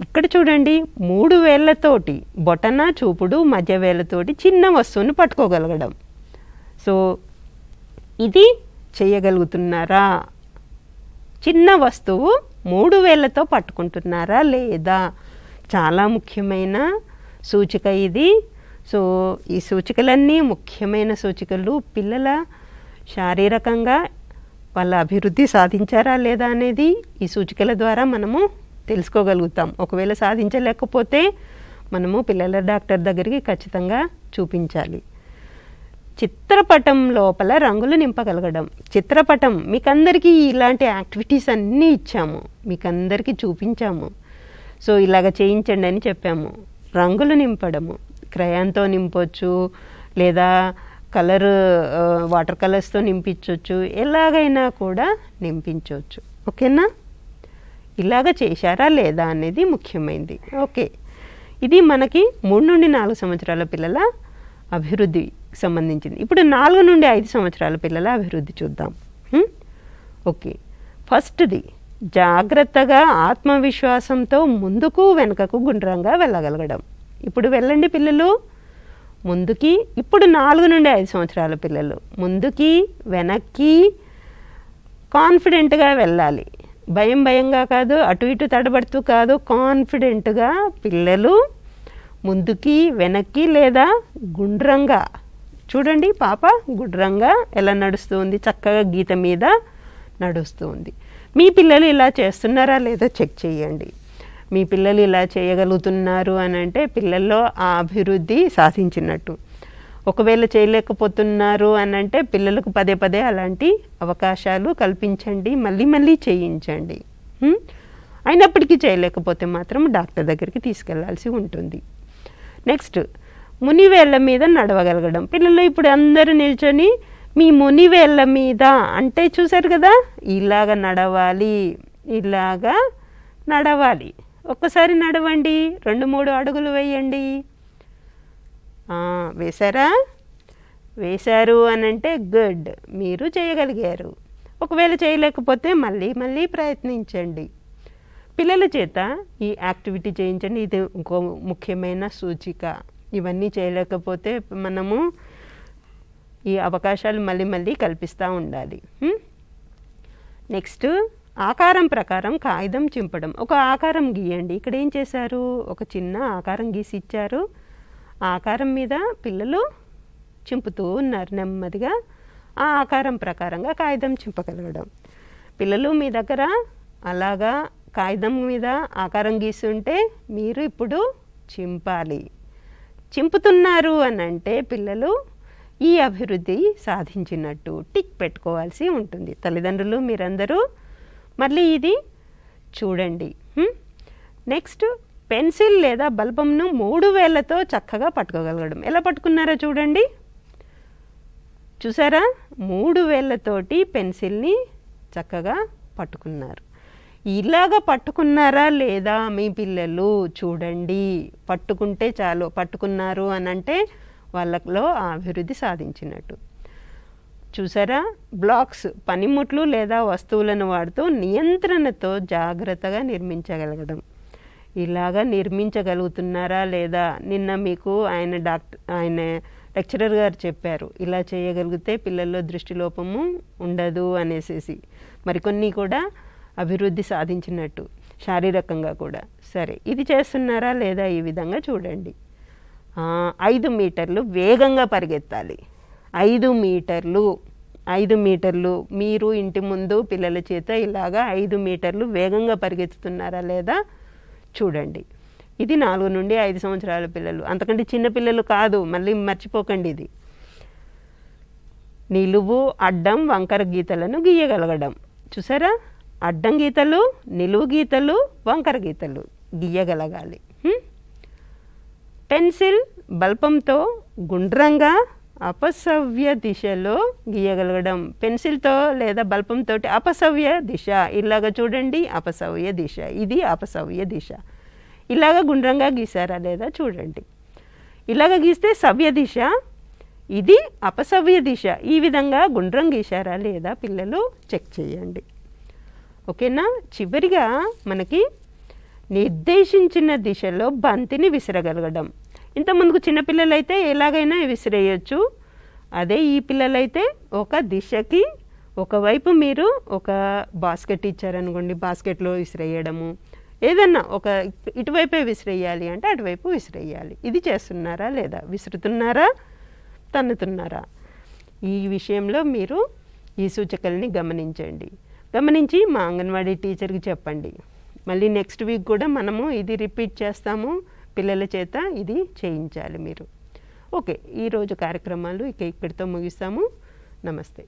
ఇక్కడ చూడండి, 3 వేళ్ళతోటి బొటన, చూపుడు, మధ్య వేళ్ళతోటి చిన్న వస్తువుని పట్టుకోగలగడం. సో ఇది చేయగలుగుతున్నారా? చిన్న వస్తువు 3 వేళ్ళతో పట్టుకుంటున్నారా లేదా? చాలా ముఖ్యమైన సూచిక ఇది. సో ఈ సూచికలన్నీ ముఖ్యమైన సూచికలు. పిల్లల శారీరకంగా వాళ్ళ అభివృద్ధి సాధించారా లేదా అనేది ఈ సూచికల ద్వారా మనము తెలుసుకోగలుగుతాం. ఒకవేళ సాధించలేకపోతే మనము పిల్లల డాక్టర్ దగ్గరికి ఖచ్చితంగా చూపించాలి. చిత్రపటం లోపల రంగులు నింపగలగడం. చిత్రపటం మీకందరికీ ఇలాంటి యాక్టివిటీస్ అన్నీ ఇచ్చాము, మీకందరికీ చూపించాము. సో ఇలాగ చేయించండి అని చెప్పాము. రంగులు నింపడము, క్రయాన్తో నింపొచ్చు, లేదా వాటర్ కలర్స్తో నింపించవచ్చు, ఎలాగైనా కూడా నింపించవచ్చు. ఓకేనా? ఇలాగ చేశారా లేదా అనేది ముఖ్యమైనది. ఓకే, ఇది మనకి 3 నుండి 4 సంవత్సరాల పిల్లల అభివృద్ధికి సంబంధించింది. ఇప్పుడు 4 నుండి 5 సంవత్సరాల పిల్లల అభివృద్ధి చూద్దాం. ఓకే, ఫస్ట్ది జాగ్రత్తగా ఆత్మవిశ్వాసంతో ముందుకు వెనుకకు గుండ్రంగా వెళ్ళగలగడం. ఇప్పుడు వెళ్ళండి పిల్లలు ముందుకి. ఇప్పుడు 4 నుండి 5 సంవత్సరాల పిల్లలు ముందుకి వెనక్కి కాన్ఫిడెంట్గా వెళ్ళాలి. భయంగా కాదు, అటు ఇటు తడబడుతూ కాదు, కాన్ఫిడెంట్గా పిల్లలు ముందుకి వెనక్కి లేదా గుండ్రంగా. చూడండి పాప గుండ్రంగా ఎలా నడుస్తుంది, చక్కగా గీత మీద నడుస్తుంది. మీ పిల్లలు ఇలా చేస్తున్నారా లేదో చెక్ చేయండి. మీ పిల్లలు ఇలా చేయగలుగుతున్నారు అని అంటే పిల్లల్లో ఆ అభివృద్ధి సాధించినట్టు. ఒకవేళ చేయలేకపోతున్నారు అని అంటే పిల్లలకు పదే అలాంటి అవకాశాలు కల్పించండి, మళ్ళీ చేయించండి. అయినప్పటికీ చేయలేకపోతే మాత్రం డాక్టర్ దగ్గరికి తీసుకెళ్లాల్సి ఉంటుంది. నెక్స్ట్, మునివేళ్ల మీద నడవగలగడం. పిల్లలు ఇప్పుడు అందరూ నిల్చొని మీ మునివేళ్ల మీద అంటే చూసారు కదా, ఇలాగ నడవాలి, ఇలాగా నడవాలి. ఒక్కసారి నడవండి, 2-3 అడుగులు వేయండి. వేశారా? వేశారు అని అంటే గుడ్, మీరు చేయగలిగారు. ఒకవేళ చేయలేకపోతే మళ్ళీ ప్రయత్నించండి. పిల్లల చేత ఈ యాక్టివిటీ చేయించండి. ఇది ఇంకో ముఖ్యమైన సూచిక. ఇవన్నీ చేయలేకపోతే మనము ఈ అవకాశాలు మళ్ళీ కల్పిస్తూ ఉండాలి. నెక్స్ట్, ఆకారం ప్రకారం కాగితం చింపడం. ఒక ఆకారం గీయండి. ఇక్కడ ఏం చేశారు, ఒక చిన్న ఆకారం గీసి ఇచ్చారు. ఆ ఆకారం మీద పిల్లలు చింపుతూ ఉన్నారు నెమ్మదిగా. ఆ ఆకారం ప్రకారంగా కాగితం చింపగలగడం. పిల్లలు మీ దగ్గర అలాగా కాగితం మీద ఆకారం గీస్తుంటే మీరు ఇప్పుడు చింపాలి. చింపుతున్నారు అని అంటే పిల్లలు ఈ అభివృద్ధి సాధించినట్టు టిక్ పెట్టుకోవాల్సి ఉంటుంది. తల్లిదండ్రులు మీరందరూ మళ్ళీ ఇది చూడండి. నెక్స్ట్, పెన్సిల్ లేదా బల్బంను 3 వేళ్ళతో చక్కగా పట్టుకోగలగడం. ఎలా పట్టుకున్నారో చూడండి. చూసారా? 3 వేళ్ళతోటి పెన్సిల్ని చక్కగా పట్టుకున్నారు. ఇలాగ పట్టుకున్నారా లేదా మీ పిల్లలు చూడండి. పట్టుకుంటే చాలు, పట్టుకున్నారు అని అంటే వాళ్ళలో అభివృద్ధి సాధించినట్టు. చూసారా, బ్లాక్స్ పనిముట్లు లేదా వస్తువులను వాడుతూ నియంత్రణతో జాగ్రత్తగా నిర్మించగలగడం. ఇలాగా నిర్మించగలుగుతున్నారా లేదా? నిన్న మీకు ఆయన లెక్చరర్ గారు చెప్పారు, ఇలా చేయగలిగితే పిల్లల్లో దృష్టిలోపము ఉండదు అనేసి. మరికొన్ని కూడా అభివృద్ధి సాధించినట్టు శారీరకంగా కూడా. సరే, ఇది చేస్తున్నారా లేదా? ఈ విధంగా చూడండి. 5 మీటర్లు వేగంగా పరిగెత్తాలి. 5 మీటర్లు మీరు ఇంటి ముందు పిల్లల చేత ఇలాగా 5 మీటర్లు వేగంగా పరిగెత్తుతున్నారా లేదా చూడండి. ఇది 4 నుండి 5 సంవత్సరాల పిల్లలు, అంతకంటే చిన్న పిల్లలు కాదు, మళ్ళీ మర్చిపోకండి. ఇది నిలువు అడ్డం వంకర గీతలను గీయగలగడం. చూసారా, అడ్డం గీతలు, నిలువు గీతలు, వంకర గీతలు గీయగలగాలి. పెన్సిల్ బల్పంతో గుండ్రంగా అపసవ్య దిశలో గీయగలగడం. పెన్సిల్తో లేదా బల్పంతో అపసవ్య దిశ, ఇలాగ చూడండి, అపసవ్య దిశ, ఇది అపసవ్య దిశ. ఇలాగ గుండ్రంగా గీసారా లేదా చూడండి. ఇలాగ గీస్తే సవ్య దిశ, ఇది అపసవ్య దిశ. ఈ విధంగా గుండ్రం గీశారా లేదా పిల్లలు చెక్ చేయండి. ఓకేనా? చివరిగా మనకి నిర్దేశించిన దిశలో బంతిని విసిరగలగడం. ఇంతకుముందుకు చిన్నపిల్లలైతే ఎలాగైనా విసిరేయచ్చు. అదే ఈ పిల్లలైతే ఒక దిశకి ఒకవైపు మీరు ఒక బాస్కెట్ ఇచ్చారనుకోండి, బాస్కెట్లో విసిరేయడము, ఏదన్నా ఒక ఇటువైపే విసిరేయాలి అంటే అటువైపు విసిరేయాలి. ఇది చేస్తున్నారా లేదా? విసురుతున్నారా, తన్నుతున్నారా? ఈ విషయంలో మీరు ఈ సూచకల్ని గమనించి మా అంగన్వాడీ టీచర్కి చెప్పండి. మళ్ళీ నెక్స్ట్ వీక్ కూడా మనము ఇది రిపీట్ చేస్తాము, పిల్లల చేత ఇది చేయించాలి మీరు. ఓకే, ఈరోజు కార్యక్రమాలు ఇక్కడితో ముగిస్తాము. నమస్తే.